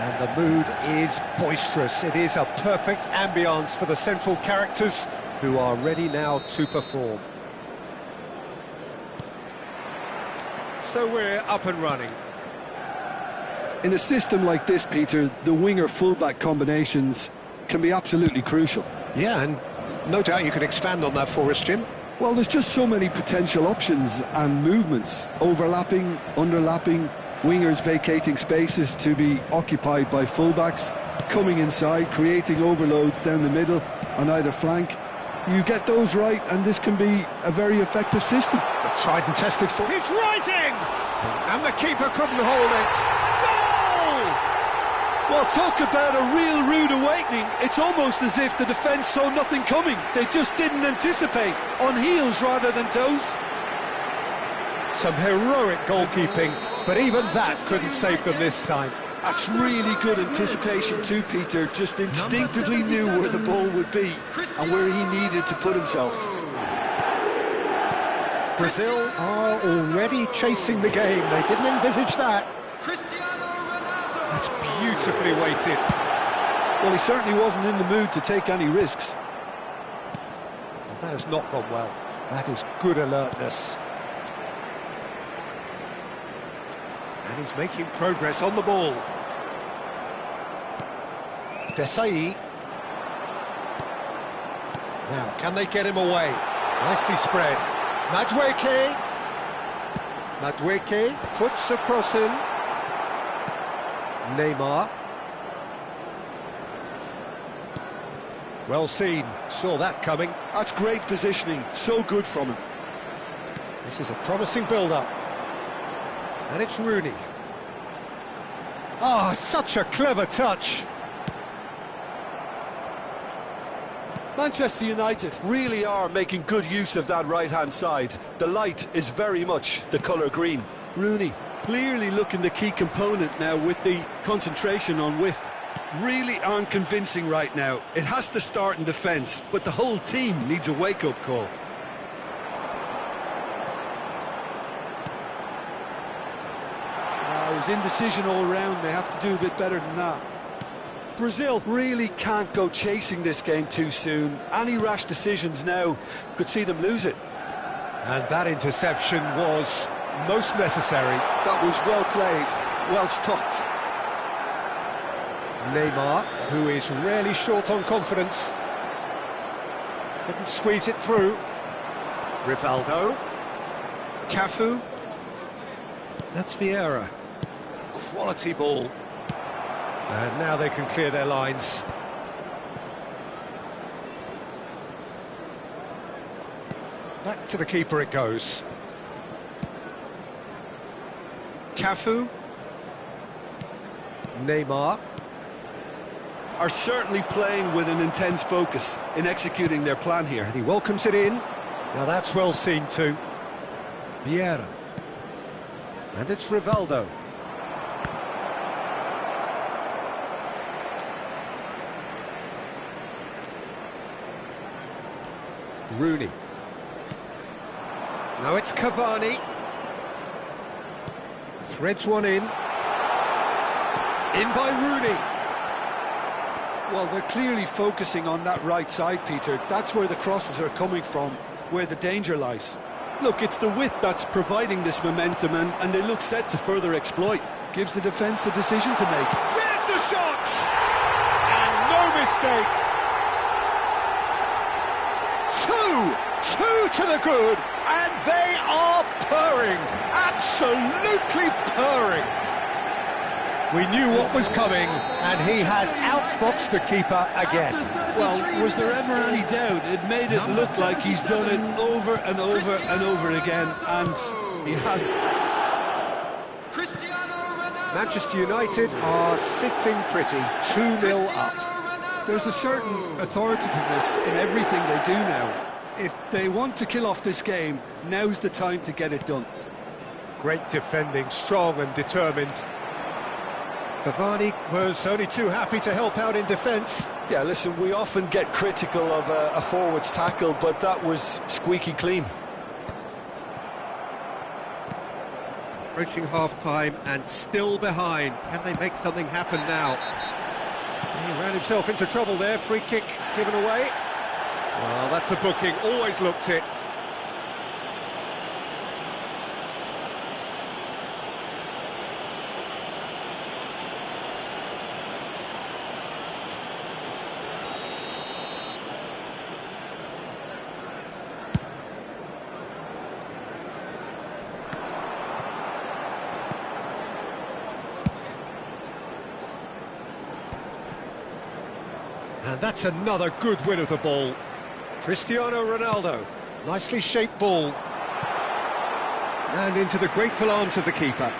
And the mood is boisterous. It is a perfect ambience for the central characters who are ready now to perform. So we're up and running. In a system like this, Peter, the winger-fullback combinations can be absolutely crucial. Yeah, and no doubt you can expand on that for us, Jim. Well, there's just so many potential options and movements. Overlapping, underlapping, wingers vacating spaces to be occupied by fullbacks, coming inside, creating overloads down the middle on either flank. You get those right, and this can be a very effective system. The tried and tested for... He's rising! And the keeper couldn't hold it. Well, talk about a real rude awakening. It's almost as if the defence saw nothing coming. They just didn't anticipate, on heels rather than toes. Some heroic goalkeeping, but even that couldn't save them this time. That's really good anticipation too, Peter. Just instinctively knew where the ball would be and where he needed to put himself. Brazil are already chasing the game. They didn't envisage that. That's beautifully weighted. Well, he certainly wasn't in the mood to take any risks. Well, that has not gone well. That is good alertness. And he's making progress on the ball. Desai. Now, can they get him away? Nicely spread. Madueke. Madueke puts across him. Neymar. Well seen, saw that coming. That's great positioning, so good from him. This is a promising build-up. And it's Rooney. Ah, such a clever touch. Manchester United really are making good use of that right-hand side. The light is very much the colour green. Rooney clearly looking the key component now with the concentration on width. Really aren't convincing right now. It has to start in defence, but the whole team needs a wake-up call. It was indecision all round. They have to do a bit better than that. Brazil really can't go chasing this game too soon. Any rash decisions now could see them lose it. And that interception was most necessary. That was well played, well stopped. Neymar, who is rarely short on confidence, couldn't squeeze it through. Rivaldo. Cafu. That's Vieira. Quality ball. And now they can clear their lines. Back to the keeper it goes. Cafu. Neymar. Are certainly playing with an intense focus in executing their plan here. And he welcomes it in. Now that's well seen too. Vieira. And it's Rivaldo. Rooney. Now it's Cavani. Threads one in. In by Rooney. Well, they're clearly focusing on that right side, Peter. That's where the crosses are coming from, where the danger lies. Look, it's the width that's providing this momentum, and they look set to further exploit. Gives the defence a decision to make. There's the shot! And no mistake! Two to the good, and they are purring, absolutely purring. We knew what was coming, and he has outfoxed the keeper again. Well, was there ever any doubt? It made it look like he's done it over and over and over again, and he has. Manchester United are sitting pretty, 2-0 up. There's a certain authoritativeness in everything they do now. If they want to kill off this game, now's the time to get it done. Great defending, strong and determined. Cavani was only too happy to help out in defence. Yeah, listen, we often get critical of a forward's tackle, but that was squeaky clean. Approaching half-time and still behind. Can they make something happen now? He ran himself into trouble there. Free kick given away. Well, that's a booking. Always looked it. And that's another good win of the ball. Cristiano Ronaldo. Nicely shaped ball. And into the grateful arms of the keeper.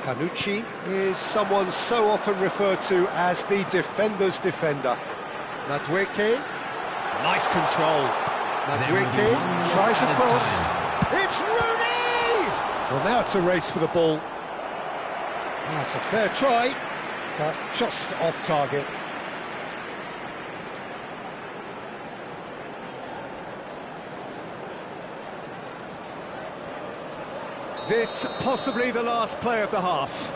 Panucci is someone so often referred to as the defender's defender. Madueke, nice control. Madueke tries a cross. It's Rooney! Well, now it's a race for the ball. That's a fair try, but just off target. This possibly the last play of the half.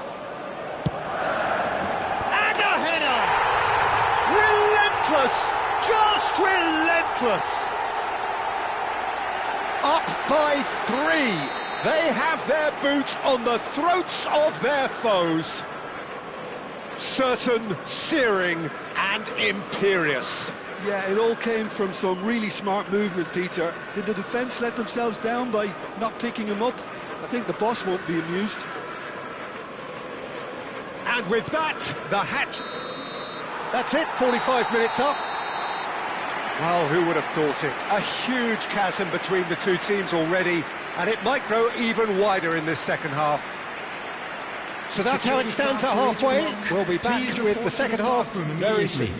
And a header! Relentless! Just relentless! Up by 3. They have their boots on the throats of their foes. Certain, searing and imperious. Yeah, it all came from some really smart movement, Peter. Did the defence let themselves down by not picking him up? I think the boss won't be amused. And with that, the hatch. That's it, 45 minutes up. Well, who would have thought it? A huge chasm between the two teams already, and it might grow even wider in this second half. So that's how it stands at halfway. We'll be back with the second half very soon.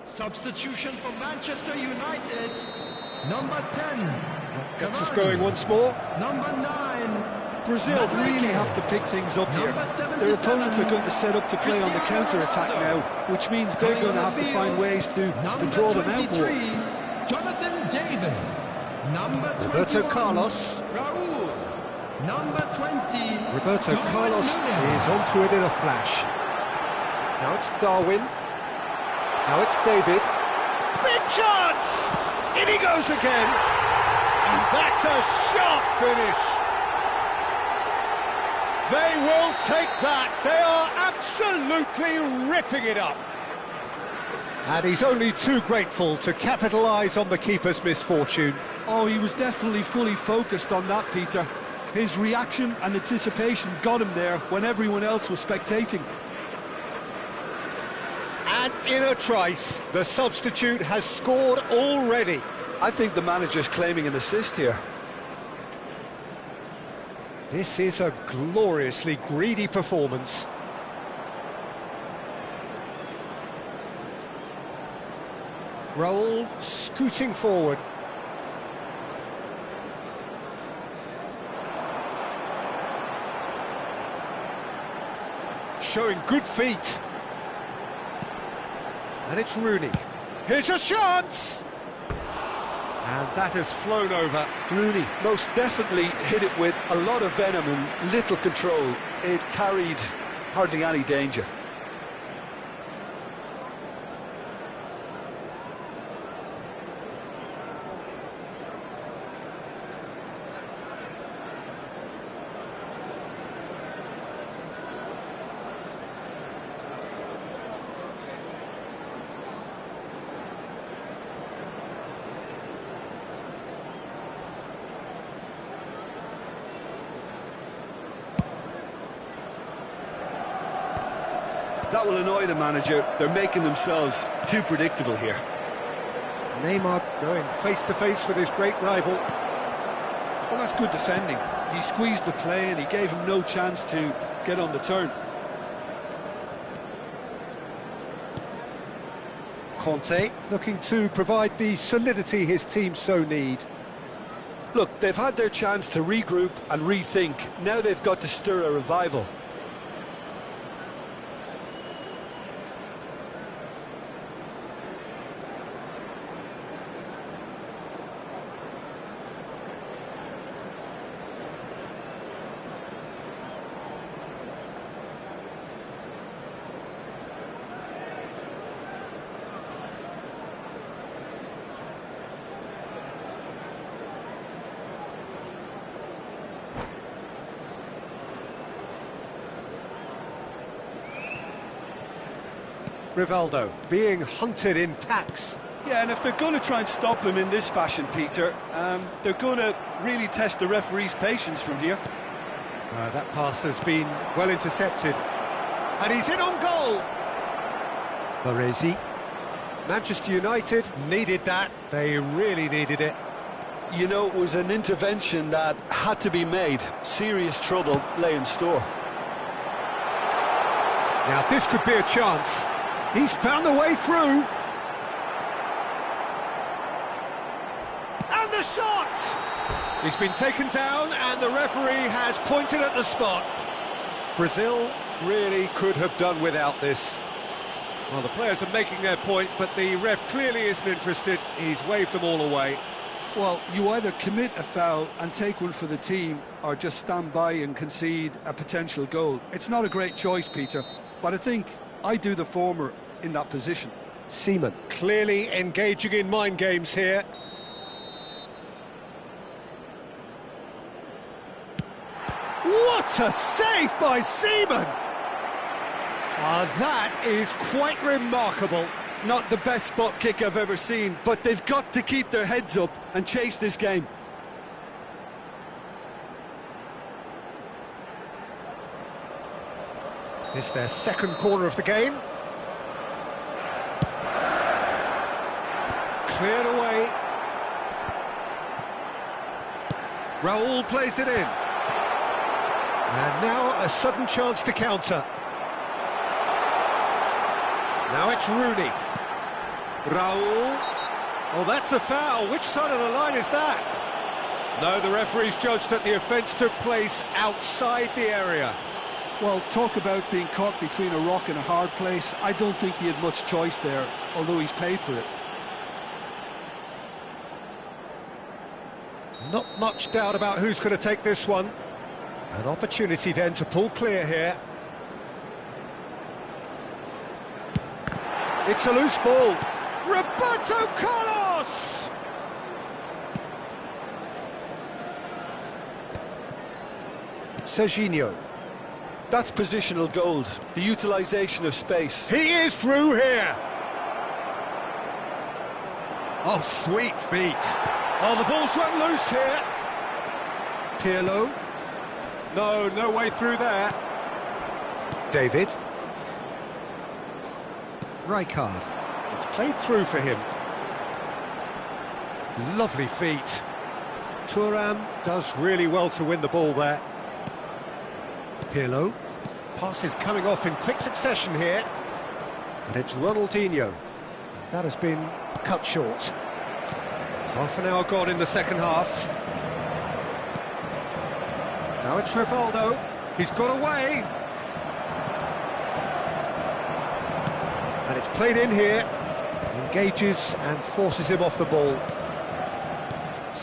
Substitution for Manchester United. Number 10. Gets us going once more. Number 9. Brazil really have to pick things up here. Their opponents are going to set up to play on the counter-attack now, which means they're going to have to find ways to draw them out more. Jonathan David. Number 21. Roberto Carlos. Raul. Number 20. Roberto Carlos is onto it in a flash. Now it's Darwin. Now it's David. Big chance! In he goes again. And that's a sharp finish. They will take that. They are absolutely ripping it up. And he's only too grateful to capitalise on the keeper's misfortune. Oh, he was definitely fully focused on that, Peter. His reaction and anticipation got him there when everyone else was spectating. And in a trice, the substitute has scored already. I think the manager's claiming an assist here. This is a gloriously greedy performance. Raul scooting forward. Showing good feet. And it's Rooney. Here's a chance! And that has flown over. Rooney most definitely hit it with a lot of venom and little control. It carried hardly any danger. That will annoy the manager. They're making themselves too predictable here. Neymar going face-to-face with his great rival. Well, that's good defending. He squeezed the play and he gave him no chance to get on the turn. Conte looking to provide the solidity his team so need. Look, they've had their chance to regroup and rethink. Now they've got to stir a revival. Rivaldo being hunted in packs. Yeah, and if they're going to try and stop him in this fashion, Peter, they're going to really test the referee's patience from here. That pass has been well intercepted. And he's in on goal. Baresi. Manchester United needed that. They really needed it. You know, it was an intervention that had to be made. Serious trouble lay in store. Now, this could be a chance. He's found a way through. And the shot! He's been taken down and the referee has pointed at the spot. Brazil really could have done without this. Well, the players are making their point, but the ref clearly isn't interested. He's waved them all away. Well, you either commit a foul and take one for the team, or just stand by and concede a potential goal. It's not a great choice, Peter, but I think I do the former in that position. Seaman clearly engaging in mind games here. What a save by Seaman! That is quite remarkable. Not the best spot kick I've ever seen, but they've got to keep their heads up and chase this game. It's their second corner of the game. Cleared away. Raul plays it in. And now a sudden chance to counter. Now it's Rooney. Raul. Oh, that's a foul. Which side of the line is that? No, the referee's judged that the offence took place outside the area. Well, talk about being caught between a rock and a hard place. I don't think he had much choice there, although he's paid for it. Not much doubt about who's going to take this one. An opportunity then to pull clear here. It's a loose ball. Roberto Carlos! Serginho. That's positional gold, the utilisation of space. He is through here. Oh, sweet feet. Oh, the ball's run loose here. Pirlo. No way through there. David. Rijkaard. It's played through for him. Lovely feet. Thuram does really well to win the ball there. Pirlo. Pass is coming off in quick succession here. And it's Ronaldinho. That has been cut short. Half an hour gone in the second half. Now it's Rivaldo. He's got away. And it's played in here. Engages and forces him off the ball.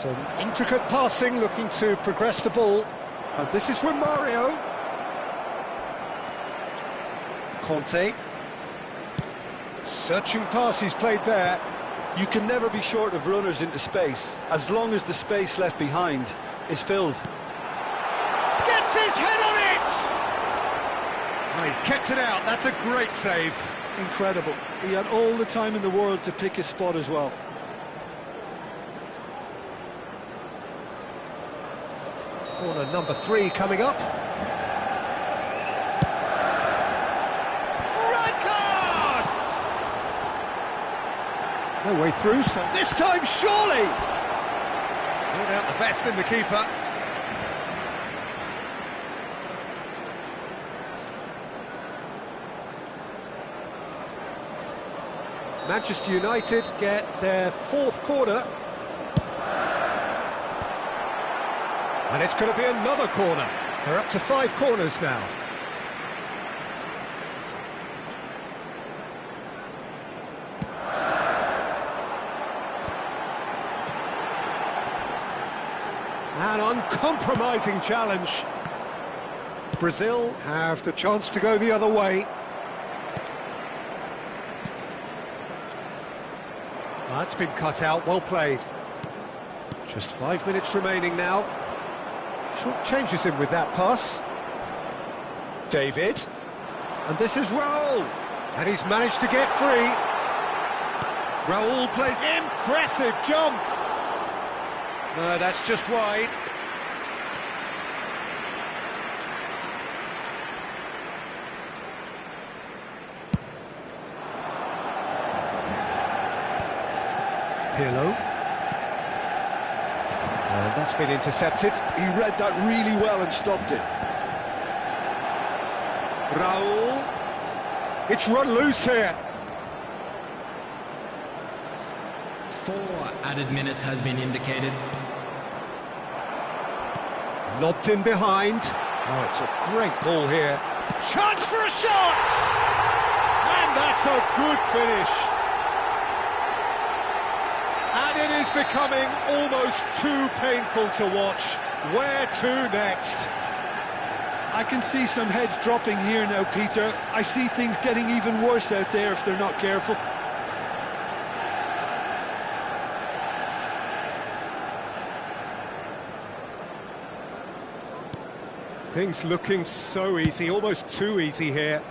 Some intricate passing, looking to progress the ball. And this is from Mario. Conte. Searching pass he's played there. You can never be short of runners into space, as long as the space left behind is filled. Gets his head on it! Oh, he's kept it out, that's a great save. Incredible. He had all the time in the world to pick his spot as well. Corner number 3 coming up. Right card! No way through, so this time surely! No doubt the best in the keeper. Manchester United get their 4th corner. And it's going to be another corner. They're up to 5 corners now. An uncompromising challenge. Brazil have the chance to go the other way. That's been cut out, well played. Just 5 minutes remaining now. Short changes him with that pass. David. And this is Raul. And he's managed to get free. Raul plays impressive jump. No, that's just wide. Pirlo. And that's been intercepted. He read that really well and stopped it. Raul. It's run loose here. 4 added minutes has been indicated. Lobbed in behind. Oh, it's a great ball here. Chance for a shot! And that's a good finish. And it is becoming almost too painful to watch. Where to next? I can see some heads dropping here now, Peter. I see things getting even worse out there if they're not careful. Things looking so easy, almost too easy here.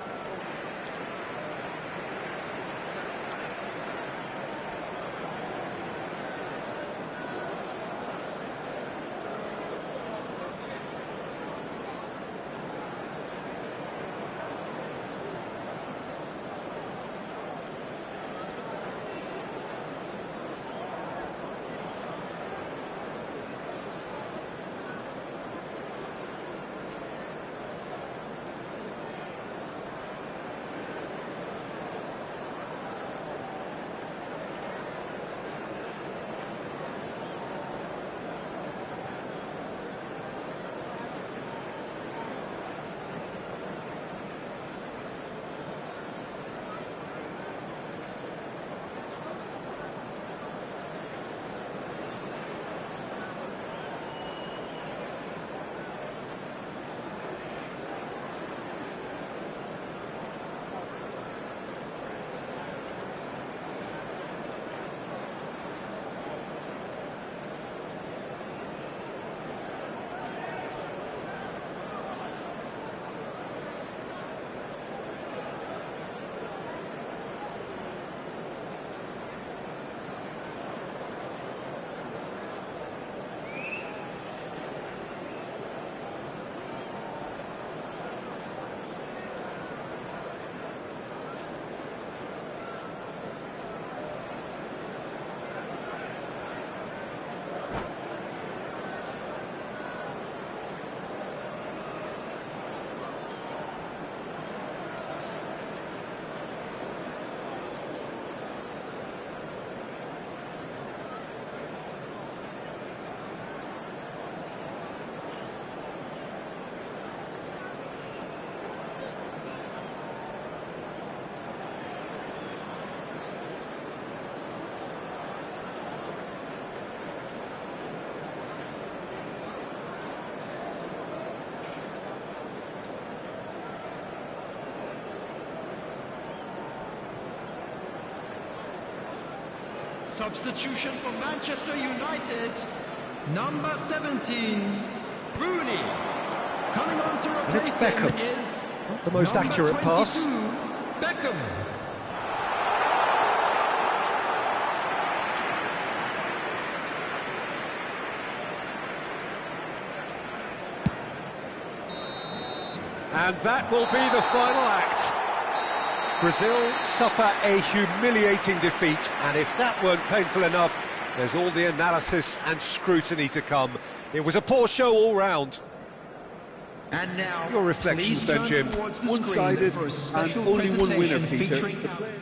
Substitution for Manchester United. Number 17, Rooney. Coming on to And it's replace him Beckham. is Not the most number accurate pass. 22, Beckham. And that will be the final act. Brazil suffer a humiliating defeat, and if that weren't painful enough, there's all the analysis and scrutiny to come. It was a poor show all round. And now, Your reflections please then, turn Jim? towards the One-sided screen for a and special only one winner, presentation Peter. featuring The player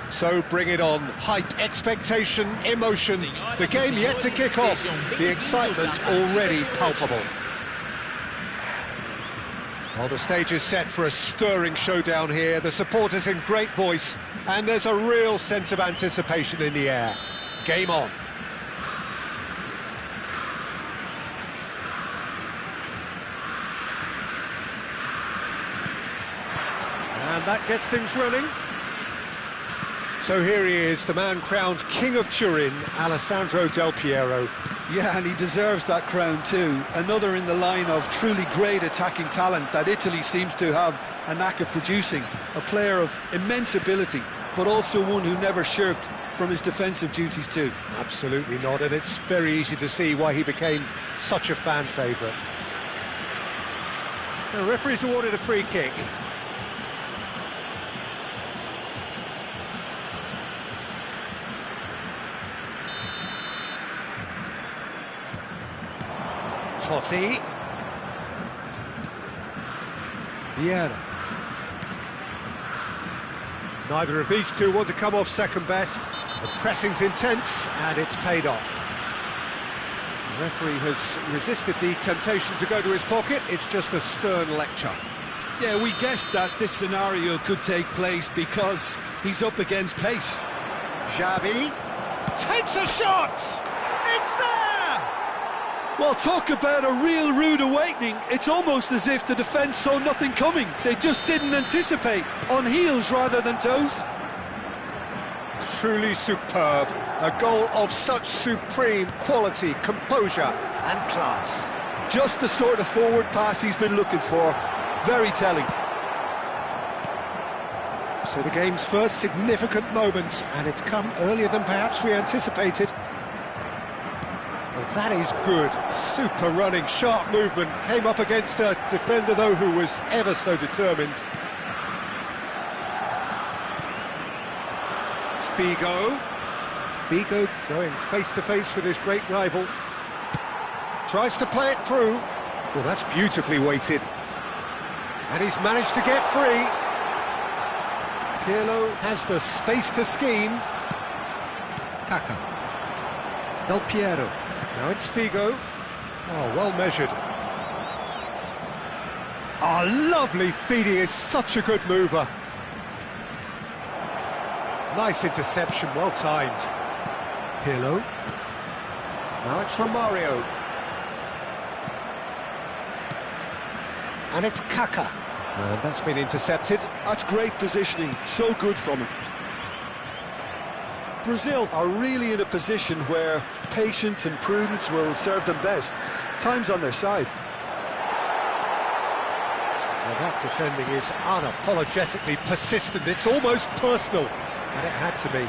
So bring it on. Hype, expectation, emotion. The game yet to kick off. The excitement already palpable. Well, the stage is set for a stirring showdown here. The supporters in great voice, and there's a real sense of anticipation in the air. Game on. And that gets things running. So here he is, the man crowned King of Turin, Alessandro Del Piero. Yeah, and he deserves that crown too. Another in the line of truly great attacking talent that Italy seems to have a knack of producing. A player of immense ability, but also one who never shirked from his defensive duties too. Absolutely not, and it's very easy to see why he became such a fan favourite. The referee's awarded a free kick. Totti. Vieira. Neither of these two want to come off second best. The pressing's intense, and it's paid off. The referee has resisted the temptation to go to his pocket. It's just a stern lecture. Yeah, we guessed that this scenario could take place because he's up against pace. Xavi takes a shot! It's there! Well, talk about a real rude awakening. It's almost as if the defence saw nothing coming. They just didn't anticipate, on heels rather than toes. Truly superb. A goal of such supreme quality, composure and class. Just the sort of forward pass he's been looking for. Very telling. So the game's first significant moment, and it's come earlier than perhaps we anticipated. Well, that is good. Super running, sharp movement. Came up against a defender, though, who was ever so determined. Figo. Figo going face-to-face with his great rival. Tries to play it through. Well, that's beautifully weighted. And he's managed to get free. Pirlo has the space to scheme. Kaka. Del Piero. Now it's Figo. Oh, well measured. Oh, lovely feed. He is such a good mover. Nice interception, well timed. Pirlo. Now it's Romario. And it's Kaka. And that's been intercepted. That's great positioning, so good from him. Brazil are really in a position where patience and prudence will serve them best. Time's on their side. Well, that defending is unapologetically persistent. It's almost personal, and it had to be.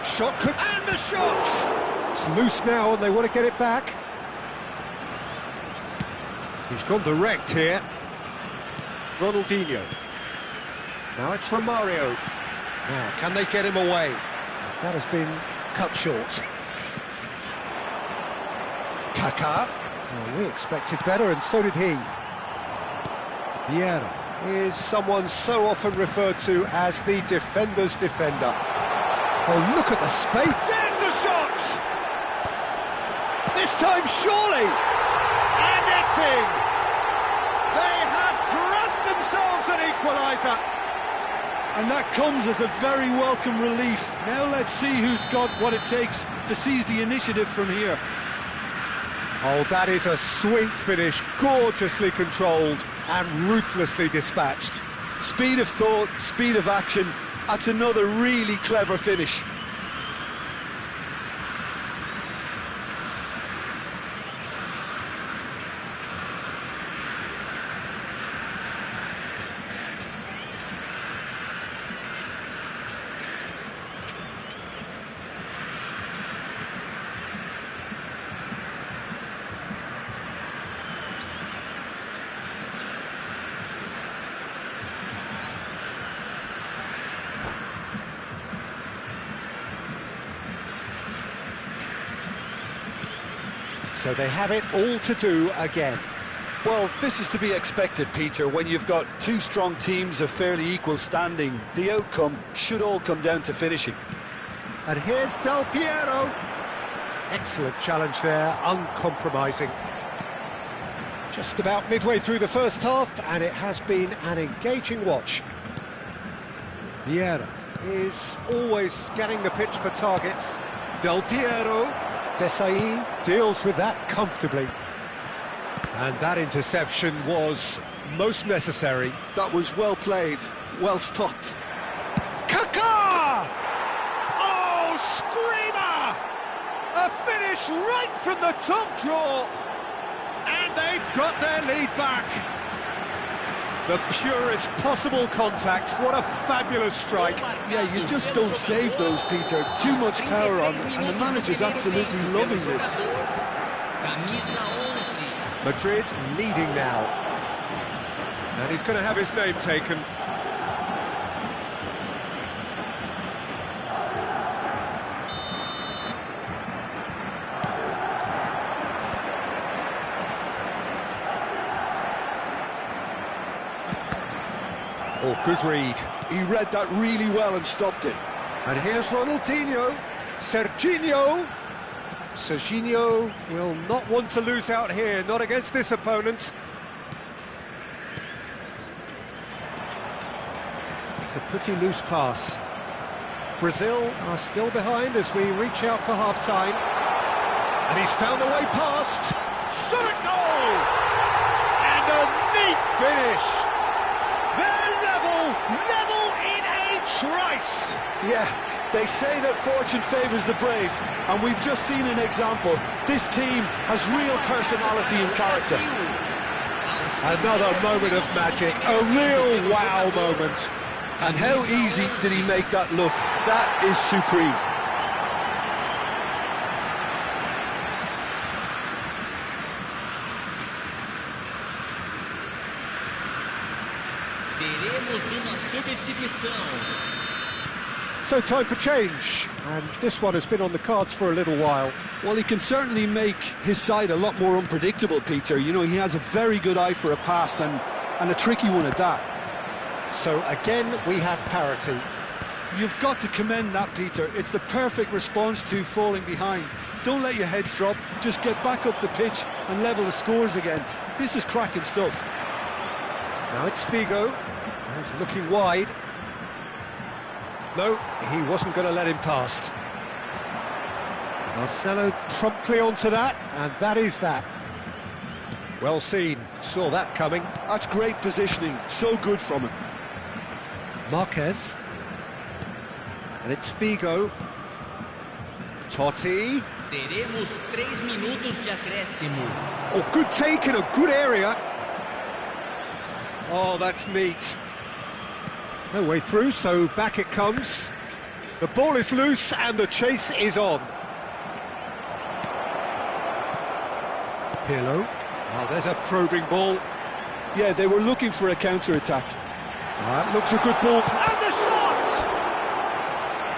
Shot could... And the shot! It's loose now, and they want to get it back. He's gone direct here. Ronaldinho. Now it's Romario. Now, can they get him away? That has been cut short. Kaká. Well, we expected better, and so did he. Vieira is someone so often referred to as the defender's defender. Oh, look at the space. There's the shot! This time, surely! And it's in! They have grabbed themselves an equaliser! And that comes as a very welcome relief. Now let's see who's got what it takes to seize the initiative from here. Oh, that is a sweet finish, gorgeously controlled and ruthlessly dispatched. Speed of thought, speed of action. That's another really clever finish. So they have it all to do again. Well, this is to be expected, Peter. When you've got two strong teams of fairly equal standing, the outcome should all come down to finishing. And here's Del Piero. Excellent challenge there, uncompromising. Just about midway through the first half, and it has been an engaging watch. Vieira is always scanning the pitch for targets. Del Piero. Desai deals with that comfortably. And that interception was most necessary. That was well played, well stopped. Kaká! Oh, screamer! A finish right from the top draw. And they've got their lead back. The purest possible contact. What a fabulous strike. Yeah, you just don't save those, Peter. Too much power on, and the manager's absolutely loving this. Madrid leading now. And he's going to have his name taken. Oh, good read. He read that really well and stopped it. And here's Ronaldinho. Serginho. Serginho will not want to lose out here, not against this opponent. It's a pretty loose pass. Brazil are still behind as we reach out for half-time. And he's found a way past. Shot a goal! And a neat finish. They're level in a trice. Yeah, they say that fortune favours the brave, and we've just seen an example. This team has real personality and character. Another moment of magic, a real wow moment. And how easy did he make that look? That is supreme. Teremos uma substituição. So time for change, and this one has been on the cards for a little while. Well, he can certainly make his side a lot more unpredictable, Peter. You know, he has a very good eye for a pass, and a tricky one at that. So again, we have parity. You've got to commend that, Peter. It's the perfect response to falling behind. Don't let your heads drop, just get back up the pitch and level the scores again. This is cracking stuff. Now it's Figo, who's looking wide. No, he wasn't going to let him past. Marcelo promptly onto that, and that is that. Well seen, saw that coming. That's great positioning, so good from him. Marquez. And it's Figo. Totti. Teremos 3 minutos de acréscimo. Oh, good take in a good area. Oh, that's neat. No way through, so back it comes. The ball is loose and the chase is on. Pirlo. Oh, there's a probing ball. Yeah, they were looking for a counter-attack. That looks a good ball. And the shot!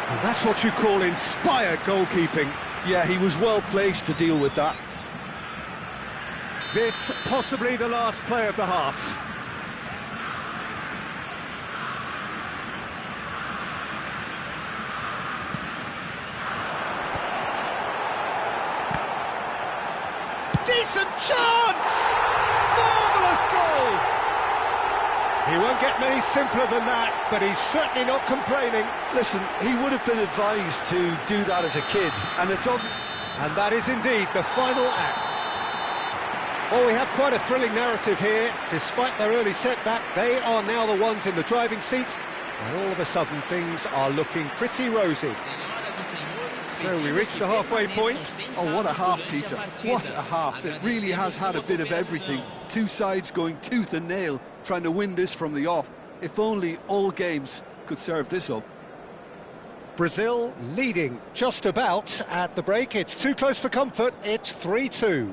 And that's what you call inspired goalkeeping. Yeah, he was well placed to deal with that. This possibly the last play of the half. Decent chance! Marvellous goal! He won't get many simpler than that, but he's certainly not complaining. Listen, he would have been advised to do that as a kid, and it's obvious. And that is indeed the final act. Well, we have quite a thrilling narrative here. Despite their early setback, they are now the ones in the driving seats, and all of a sudden things are looking pretty rosy. So we reach the halfway point. Oh, what a half, Peter. What a half. It really has had a bit of everything. Two sides going tooth and nail, trying to win this from the off. If only all games could serve this up. Brazil leading just about at the break. It's too close for comfort. It's 3-2.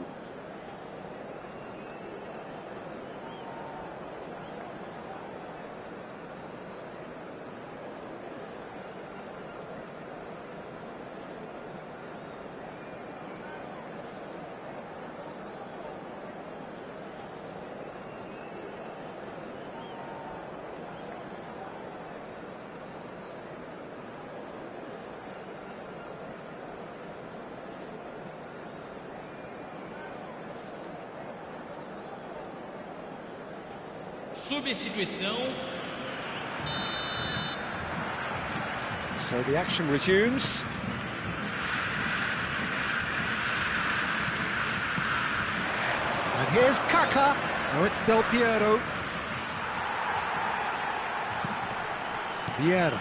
Substituição. So the action resumes. And here's Kaka. Now it's Del Piero. Vieira.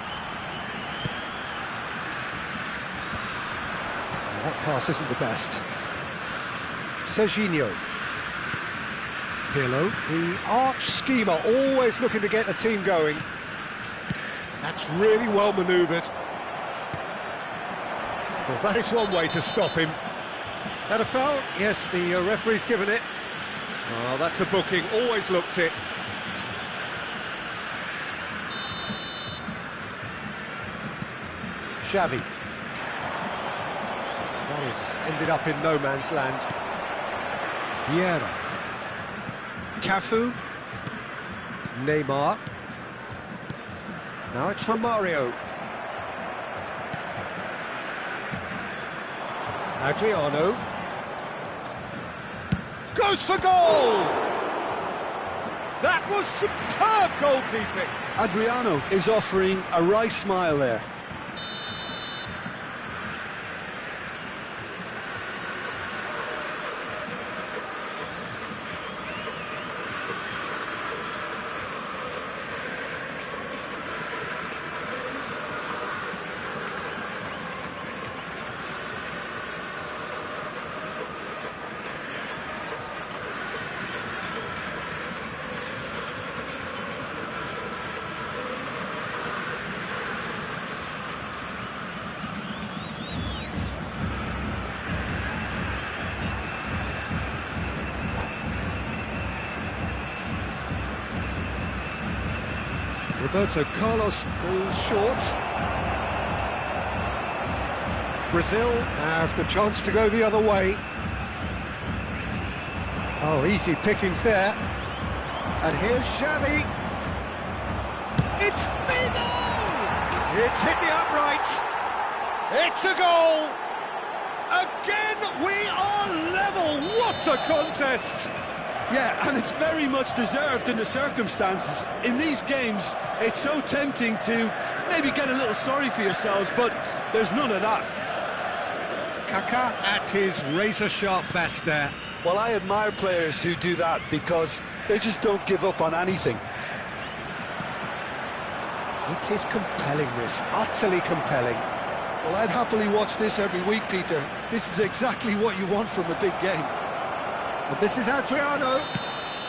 Oh, that pass isn't the best. Serginho. Pirlo. The arch schemer, always looking to get the team going. That's really well manoeuvred. Well, that is one way to stop him. That a foul? Yes, the referee's given it. Oh, that's a booking, always looked it. Xavi. That has ended up in no man's land. Vieira. Cafu. Neymar. Now it's Romario. Adriano. Goes for goal! That was superb goalkeeping. Adriano is offering a wry smile there. Roberto Carlos goes short. Brazil have the chance to go the other way. Oh, easy pickings there. And here's Xavi. It's Figo! It's hit the uprights. It's a goal. Again, we are level. What a contest! Yeah, and it's very much deserved in the circumstances. In these games, it's so tempting to maybe get a little sorry for yourselves, but there's none of that. Kaka at his razor-sharp best there. Well, I admire players who do that because they just don't give up on anything. It is compelling, this, utterly compelling. Well, I'd happily watch this every week, Peter. This is exactly what you want from a big game. And this is Adriano.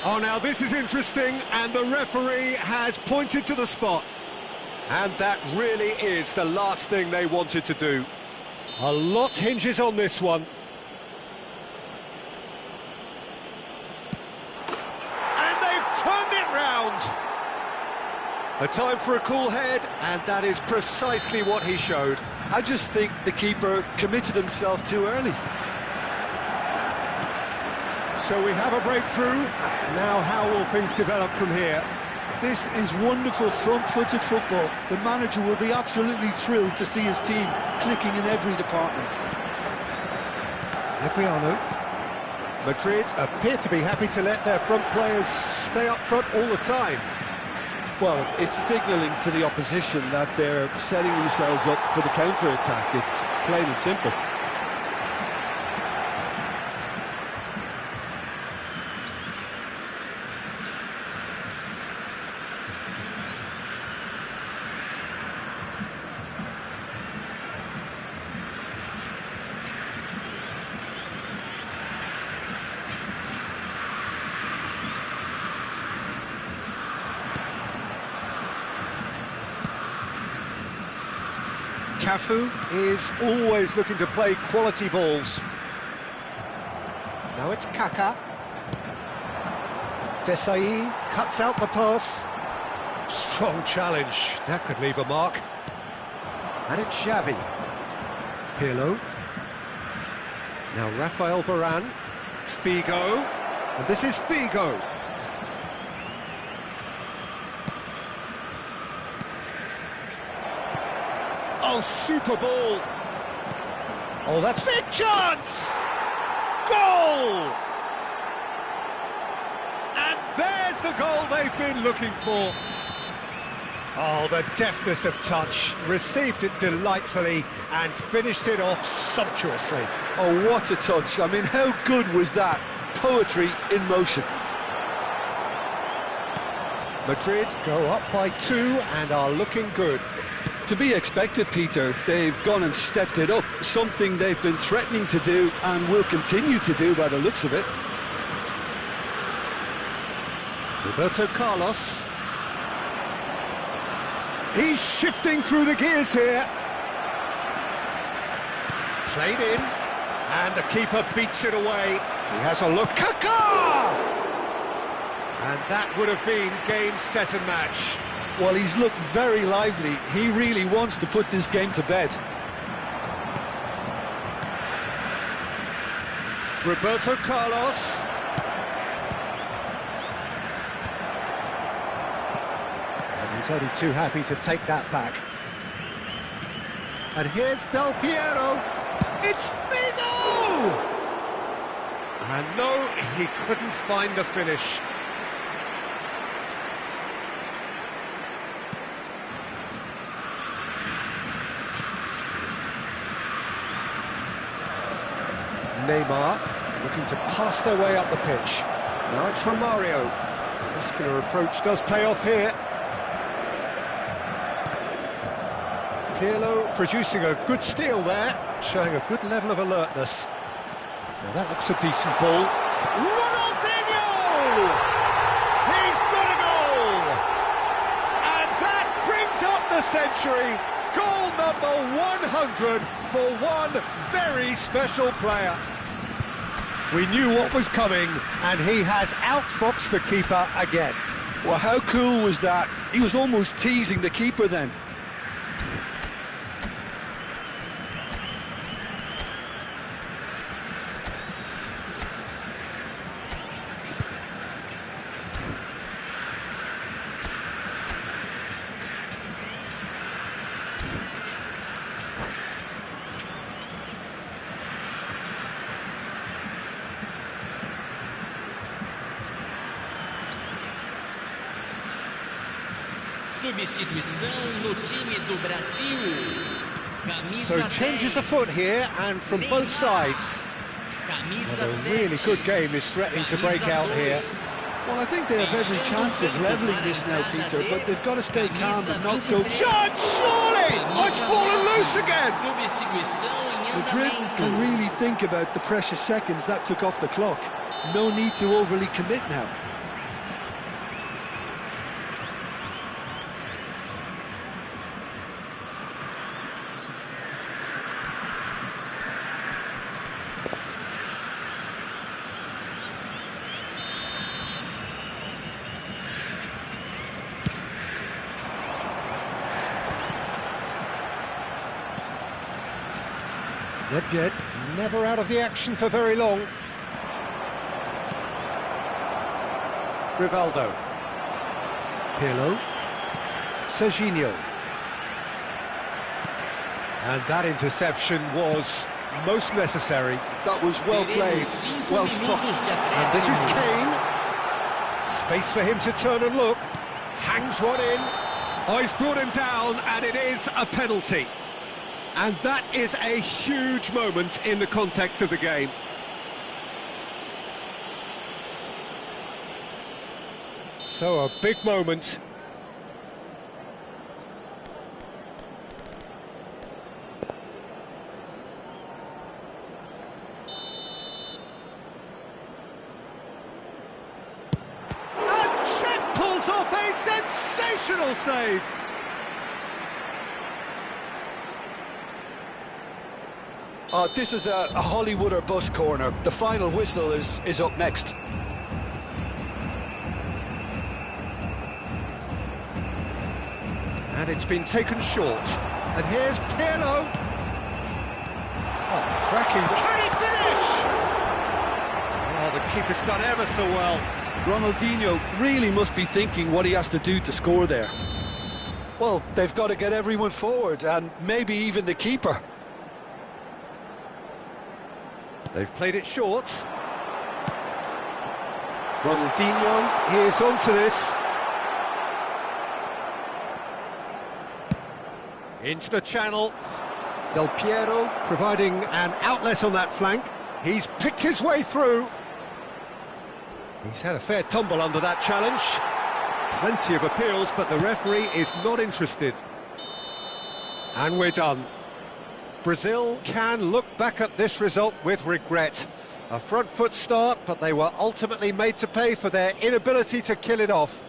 Oh, now this is interesting, and the referee has pointed to the spot. And that really is the last thing they wanted to do. A lot hinges on this one. And they've turned it round. A time for a cool head, and that is precisely what he showed. I just think the keeper committed himself too early. So we have a breakthrough. Now how will things develop from here? This is wonderful front-footed football. The manager will be absolutely thrilled to see his team clicking in every department. Adriano. Madrid appear to be happy to let their front players stay up front all the time. Well, it's signalling to the opposition that they're setting themselves up for the counter-attack. It's plain and simple. Cafu is always looking to play quality balls. Now it's Kaka. Desai cuts out the pass. Strong challenge, that could leave a mark. And it's Xavi. Pirlo. Now Rafael Varane. Figo. And this is Figo. Oh, super ball. Oh, that's big chance! Goal! And there's the goal they've been looking for. Oh, the deftness of touch, received it delightfully and finished it off sumptuously. Oh, what a touch. I mean, how good was that? Poetry in motion. Madrid go up by 2 and are looking good. To be expected, Peter. They've gone and stepped it up, something they've been threatening to do and will continue to do by the looks of it. Roberto Carlos. He's shifting through the gears here. Played in, and the keeper beats it away. He has a look. Kaká! And that would have been game, set and match. Well, he's looked very lively. He really wants to put this game to bed. Roberto Carlos. And he's only too happy to take that back. And here's Del Piero. It's Figo! And no, he couldn't find the finish. Neymar looking to pass their way up the pitch. Now it's Romario. Muscular approach does pay off here. Pirlo producing a good steal there, showing a good level of alertness. Now that looks a decent ball. Ronaldinho! He's got a goal! And that brings up the century. Goal number 100 for one very special player. We knew what was coming, and he has outfoxed the keeper again. Well, how cool was that? He was almost teasing the keeper then. Substituição no time do Brasil. So changes afoot here, and from both sides. But a really good game is threatening to break out here. Well, I think they have every chance of levelling this now, Peter, but they've got to stay calm and not go... Shot, surely! It's fallen loose again! Madrid can really think about the precious seconds that took off the clock. No need to overly commit now. Nedved never out of the action for very long. Rivaldo. Pirlo. Serginho. And that interception was most necessary. That was well played, well stopped. And this is Kane. Space for him to turn and look. Hangs one in. Oh, he's brought him down, and it is a penalty. And that is a huge moment in the context of the game. So a big moment. And Chet pulls off a sensational save. This is a Hollywood or bust corner. The final whistle is up next. And it's been taken short. And here's Pirlo. Oh, cracking. Can he finish? Oh, the keeper's done ever so well. Ronaldinho really must be thinking what he has to do to score there. Well, they've got to get everyone forward, and maybe even the keeper. They've played it short. Ronaldinho is onto this. Into the channel. Del Piero providing an outlet on that flank. He's picked his way through. He's had a fair tumble under that challenge. Plenty of appeals, but the referee is not interested. And we're done. Brazil can look back at this result with regret. A front foot start, but they were ultimately made to pay for their inability to kill it off.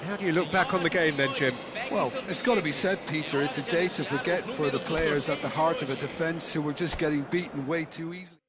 How do you look back on the game then, Jim? Well, it's got to be said, Peter, it's a day to forget for the players at the heart of a defence who were just getting beaten way too easily.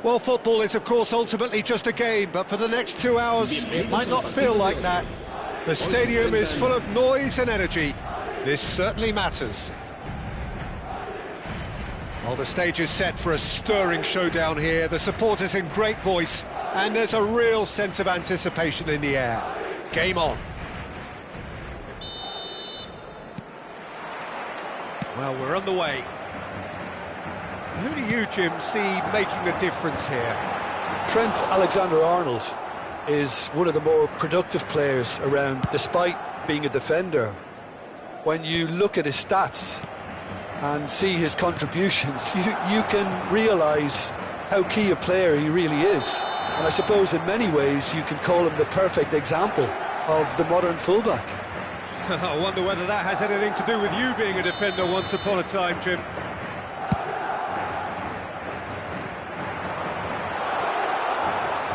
Well, football is, of course, ultimately just a game, but for the next 2 hours, it might not feel like that. The stadium is full of noise and energy. This certainly matters. Well, the stage is set for a stirring showdown here. The supporters in great voice, and there's a real sense of anticipation in the air. Game on. Well, we're on the way. Who do you, Jim, see making the difference here? Trent Alexander-Arnold is one of the more productive players around, despite being a defender. When you look at his stats and see his contributions, you can realise how key a player he really is. And I suppose in many ways you can call him the perfect example of the modern fullback. I wonder whether that has anything to do with you being a defender once upon a time, Jim.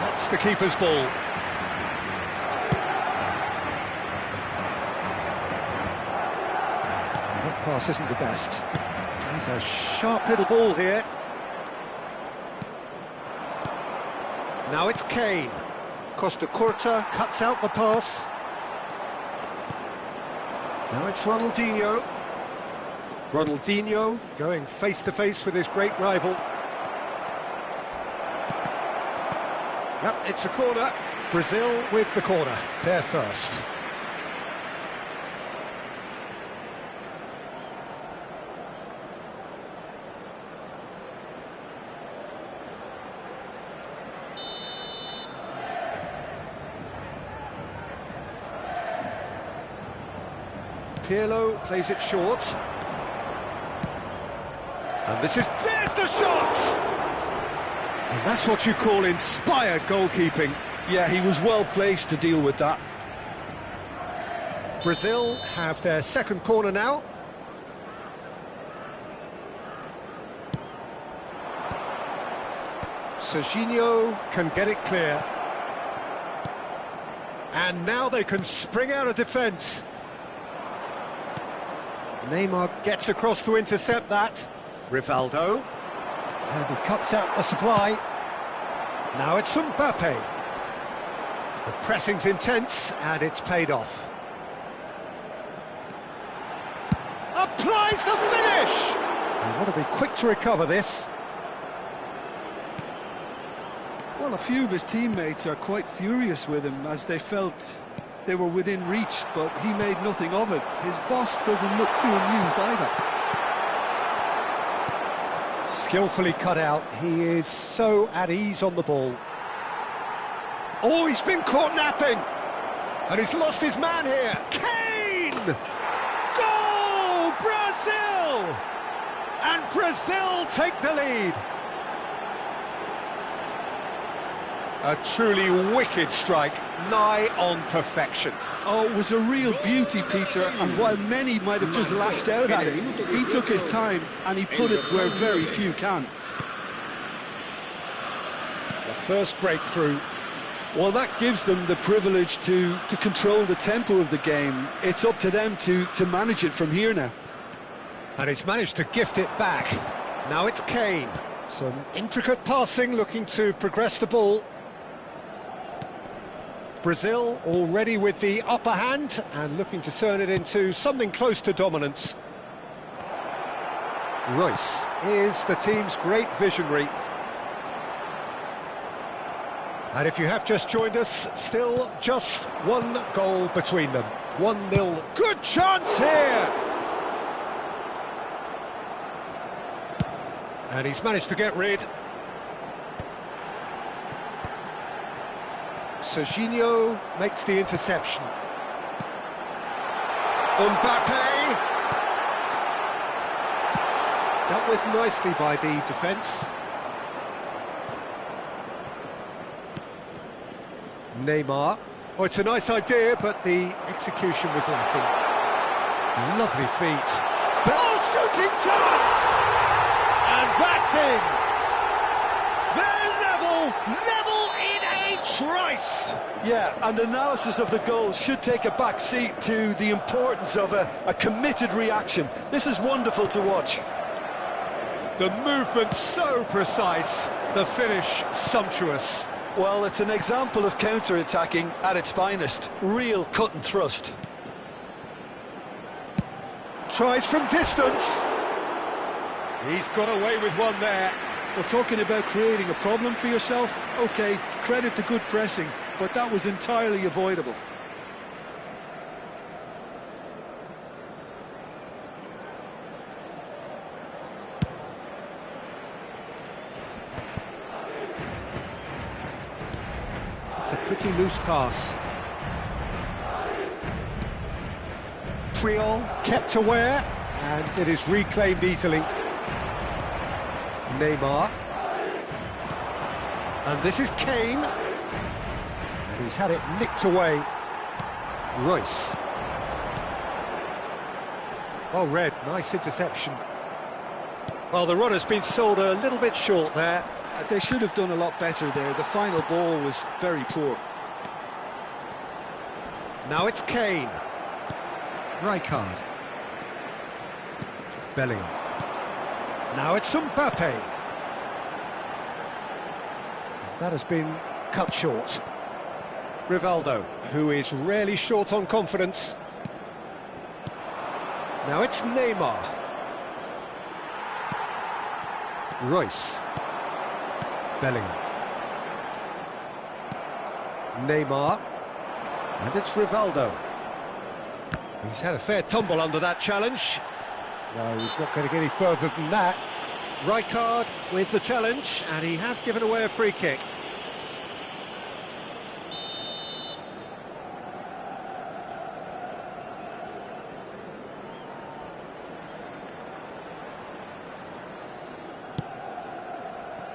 That's the keeper's ball. That pass isn't the best. He's a sharp little ball here. Now it's Kane. Costa Curta cuts out the pass. Now it's Ronaldinho. Ronaldinho going face-to-face with his great rival. Yep, it's a corner. Brazil with the corner. They're first. Pirlo plays it short. And there's the shot! And that's what you call inspired goalkeeping. Yeah, he was well placed to deal with that. Brazil have their second corner now. Serginho can get it clear. And now they can spring out of defence. Neymar gets across to intercept that. Rivaldo. And he cuts out the supply. Now it's Mbappe. The pressing's intense, and it's paid off. Applies the finish! They want to be quick to recover this. Well, a few of his teammates are quite furious with him, as they felt they were within reach, but he made nothing of it. His boss doesn't look too amused either. Skillfully cut out. He is so at ease on the ball. Oh, he's been caught napping! And he's lost his man here. Kane! Goal! Brazil! And Brazil take the lead. A truly wicked strike, nigh on perfection. Oh, it was a real beauty, Peter, and while many might have just lashed out at him, he took his time and he put it where very few can. The first breakthrough. Well, that gives them the privilege to control the tempo of the game. It's up to them to manage it from here now. And he's managed to gift it back. Now it's Kane. Some intricate passing, looking to progress the ball. Brazil already with the upper hand and looking to turn it into something close to dominance. Royce is the team's great visionary. And if you have just joined us, still just one goal between them. 1-0. Good chance here! And he's managed to get rid. Serginho makes the interception. Mbappe! Dealt with nicely by the defence. Neymar. Oh, it's a nice idea, but the execution was lacking. Lovely feet. Oh, shooting chance! And that's in! They're level in a trice! Yeah, and analysis of the goal should take a back seat to the importance of a committed reaction. This is wonderful to watch. The movement so precise, the finish sumptuous. Well, it's an example of counter-attacking at its finest. Real cut and thrust. Tries from distance. He's got away with one there. Well, talking about creating a problem for yourself, OK, credit to good pressing, but that was entirely avoidable. It's a pretty loose pass. Triol kept aware, and it is reclaimed easily. Neymar. And this is Kane. And he's had it nicked away. Royce. Well read, nice interception. Well, the run has been sold a little bit short there. They should have done a lot better there. The final ball was very poor. Now it's Kane. Rijkaard. Bellingham. Now it's Mbappe. That has been cut short. Rivaldo, who is rarely short on confidence. Now it's Neymar. Royce. Bellingham. Neymar. And it's Rivaldo. He's had a fair tumble under that challenge. No, he's not going to get any further than that. Rijkaard with the challenge, and he has given away a free kick.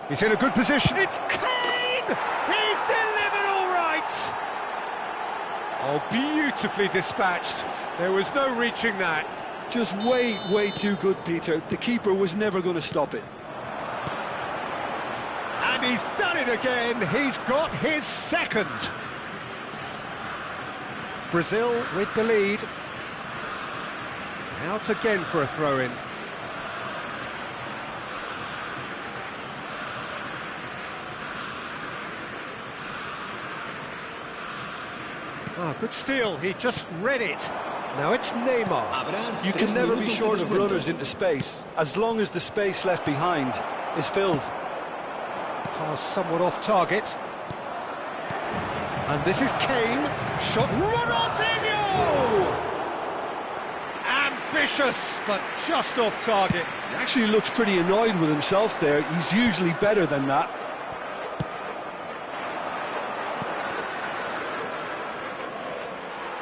He's in a good position. It's Kane! He's delivered all right! Oh, beautifully dispatched. There was no reaching that. Just way too good, Peter. The keeper was never going to stop it. And he's done it again. He's got his second. Brazil with the lead. Out again for a throw-in. Ah, good steal. He just read it. Now it's Neymar. You can never be short of runners into space, as long as the space left behind is filled. Pass somewhat off target. And this is Kane. Shot. Ronaldinho! Ambitious, but just off target. He actually looks pretty annoyed with himself there. He's usually better than that.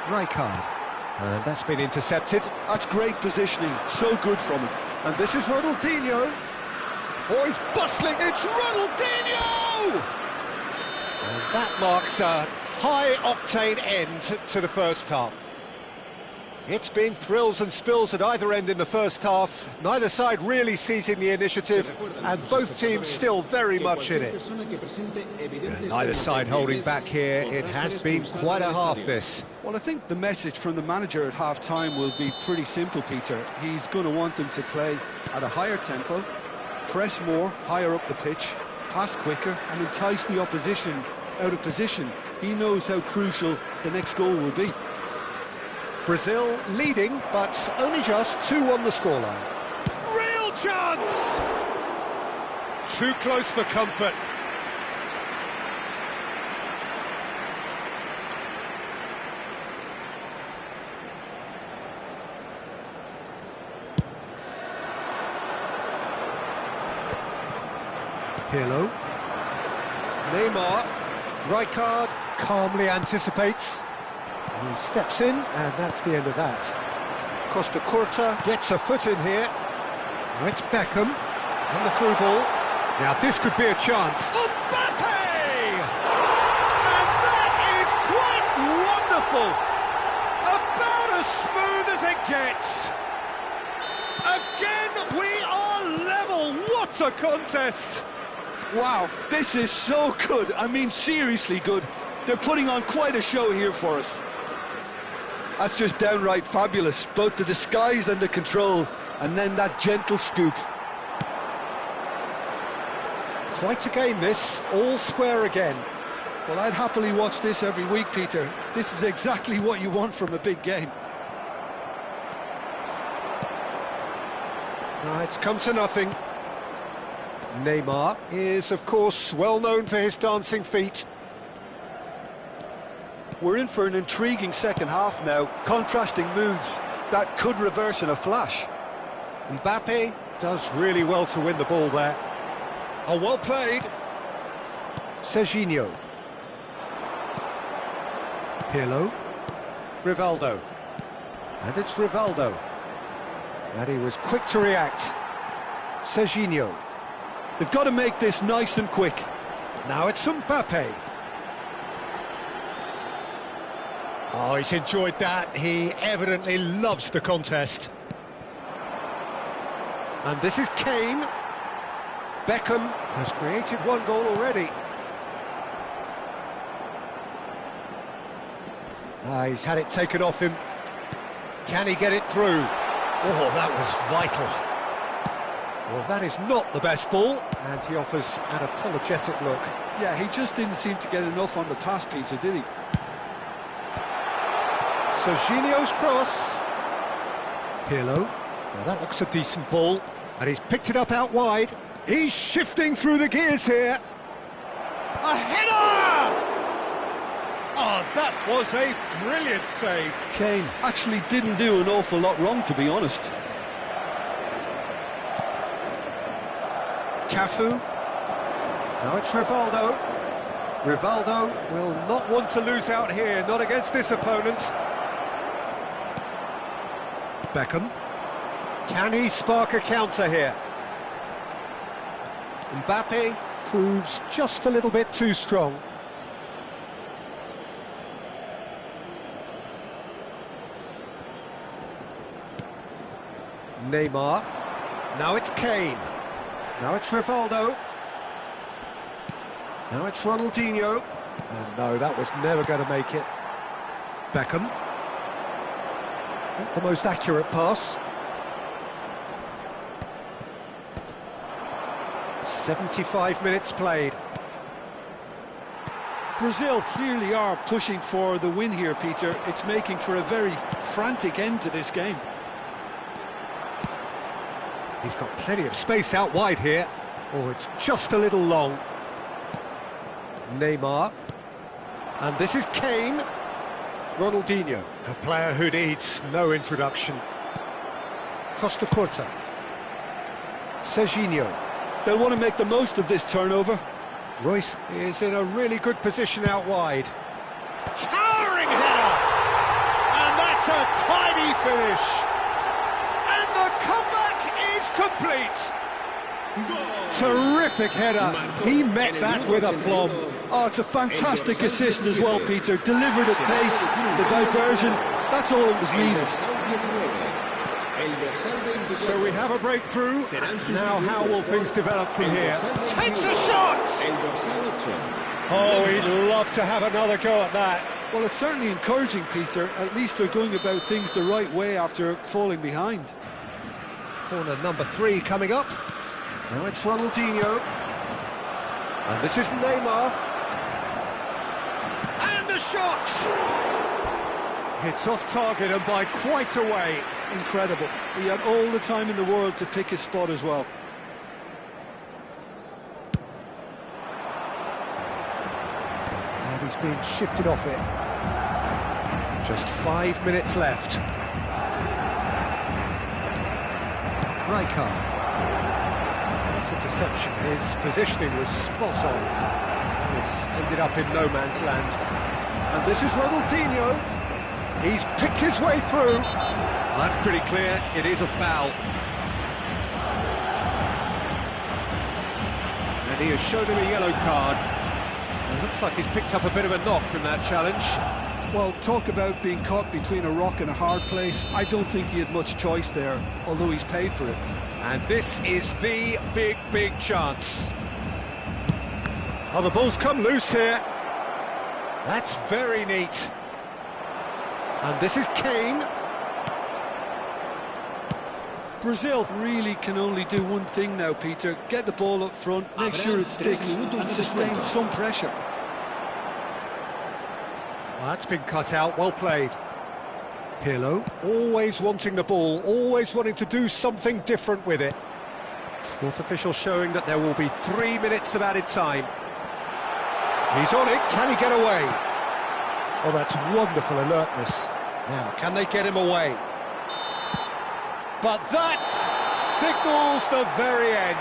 Rijkaard. And that's been intercepted. That's great positioning, so good from him. And this is Ronaldinho. Oh, he's bustling, it's Ronaldinho! And that marks a high-octane end to the first half. It's been thrills and spills at either end in the first half. Neither side really seizing the initiative, and both teams still very much in it. Neither side holding back here. It has been quite a half, this. Well, I think the message from the manager at half-time will be pretty simple, Peter. He's going to want them to play at a higher tempo, press more, higher up the pitch, pass quicker, and entice the opposition out of position. He knows how crucial the next goal will be. Brazil leading, but only just 2 on the scoreline. Real chance! Too close for comfort. Pirlo. Neymar. Rijkaard calmly anticipates. He steps in, and that's the end of that. Costa Curta gets a foot in here. Now it's Beckham, and the through ball. Now this could be a chance. Mbappe! And that is quite wonderful! About as smooth as it gets. Again, we are level. What a contest! Wow, this is so good. I mean, seriously good. They're putting on quite a show here for us. That's just downright fabulous, both the disguise and the control, and then that gentle scoop. Quite a game this, all square again. Well, I'd happily watch this every week, Peter. This is exactly what you want from a big game. It's come to nothing. Neymar is, of course, well known for his dancing feet. We're in for an intriguing second half now, contrasting moods that could reverse in a flash. Mbappe does really well to win the ball there. Oh, well played. Serginho. Pirlo. Rivaldo. And it's Rivaldo. And he was quick to react. Serginho. They've got to make this nice and quick. Now it's Mbappe. Oh, he's enjoyed that. He evidently loves the contest. And this is Kane. Beckham has created one goal already. He's had it taken off him. Can he get it through? Oh, that was vital. Well, that is not the best ball, and he offers an apologetic look. Yeah, he just didn't seem to get enough on the pass, Peter, did he? Serginho's cross. Pirlo. Now that looks a decent ball, and he's picked it up out wide. He's shifting through the gears here. A header! Oh, that was a brilliant save. Kane actually didn't do an awful lot wrong, to be honest. Cafu. Now it's Rivaldo. Rivaldo will not want to lose out here, not against this opponent. Beckham. Can he spark a counter here? Mbappe proves just a little bit too strong. Neymar. Now it's Kane. Now it's Rivaldo. Now it's Ronaldinho. And no, that was never going to make it. Beckham. Not the most accurate pass. 75 minutes played. Brazil clearly are pushing for the win here, Peter. It's making for a very frantic end to this game. He's got plenty of space out wide here. Oh, it's just a little long. Neymar. And this is Kane. Ronaldinho, a player who needs no introduction. Costa Curta. Serginho. They'll want to make the most of this turnover. Royce is in a really good position out wide. Towering header! And that's a tidy finish. And the comeback is complete. Terrific header. He met that with aplomb. Oh, it's a fantastic assist as well, Peter. Delivered at pace, the diversion, that's all that was needed. So we have a breakthrough. Now how will things develop from here? Takes a shot! Oh, he'd love to have another go at that. Well, it's certainly encouraging, Peter. At least they're going about things the right way after falling behind. Corner number 3 coming up. Now it's Ronaldinho. And this is Neymar. And the shot! It's off target and by quite a way. Incredible. He had all the time in the world to pick his spot as well. And he's being shifted off it. Just 5 minutes left. Rijkaard. This interception, his positioning was spot on. This ended up in no man's land. And this is Ronaldinho. He's picked his way through. That's pretty clear, it is a foul. And he has shown him a yellow card. It looks like he's picked up a bit of a knock from that challenge. Well, talk about being caught between a rock and a hard place. I don't think he had much choice there, although he's paid for it. And this is the big chance. Oh, the ball's come loose here. That's very neat. And this is Kane. Brazil really can only do one thing now, Peter. Get the ball up front, make sure it sticks, and sustain some pressure. Well, that's been cut out, well played. Pirlo, always wanting the ball, always wanting to do something different with it. Fourth official showing that there will be 3 minutes of added time. He's on it, can he get away? Oh, that's wonderful alertness. Now, can they get him away? But that signals the very end.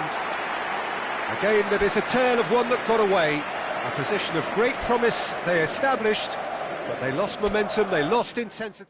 Again, that is a tale of one that got away. A position of great promise they established, but they lost momentum, they lost intensity.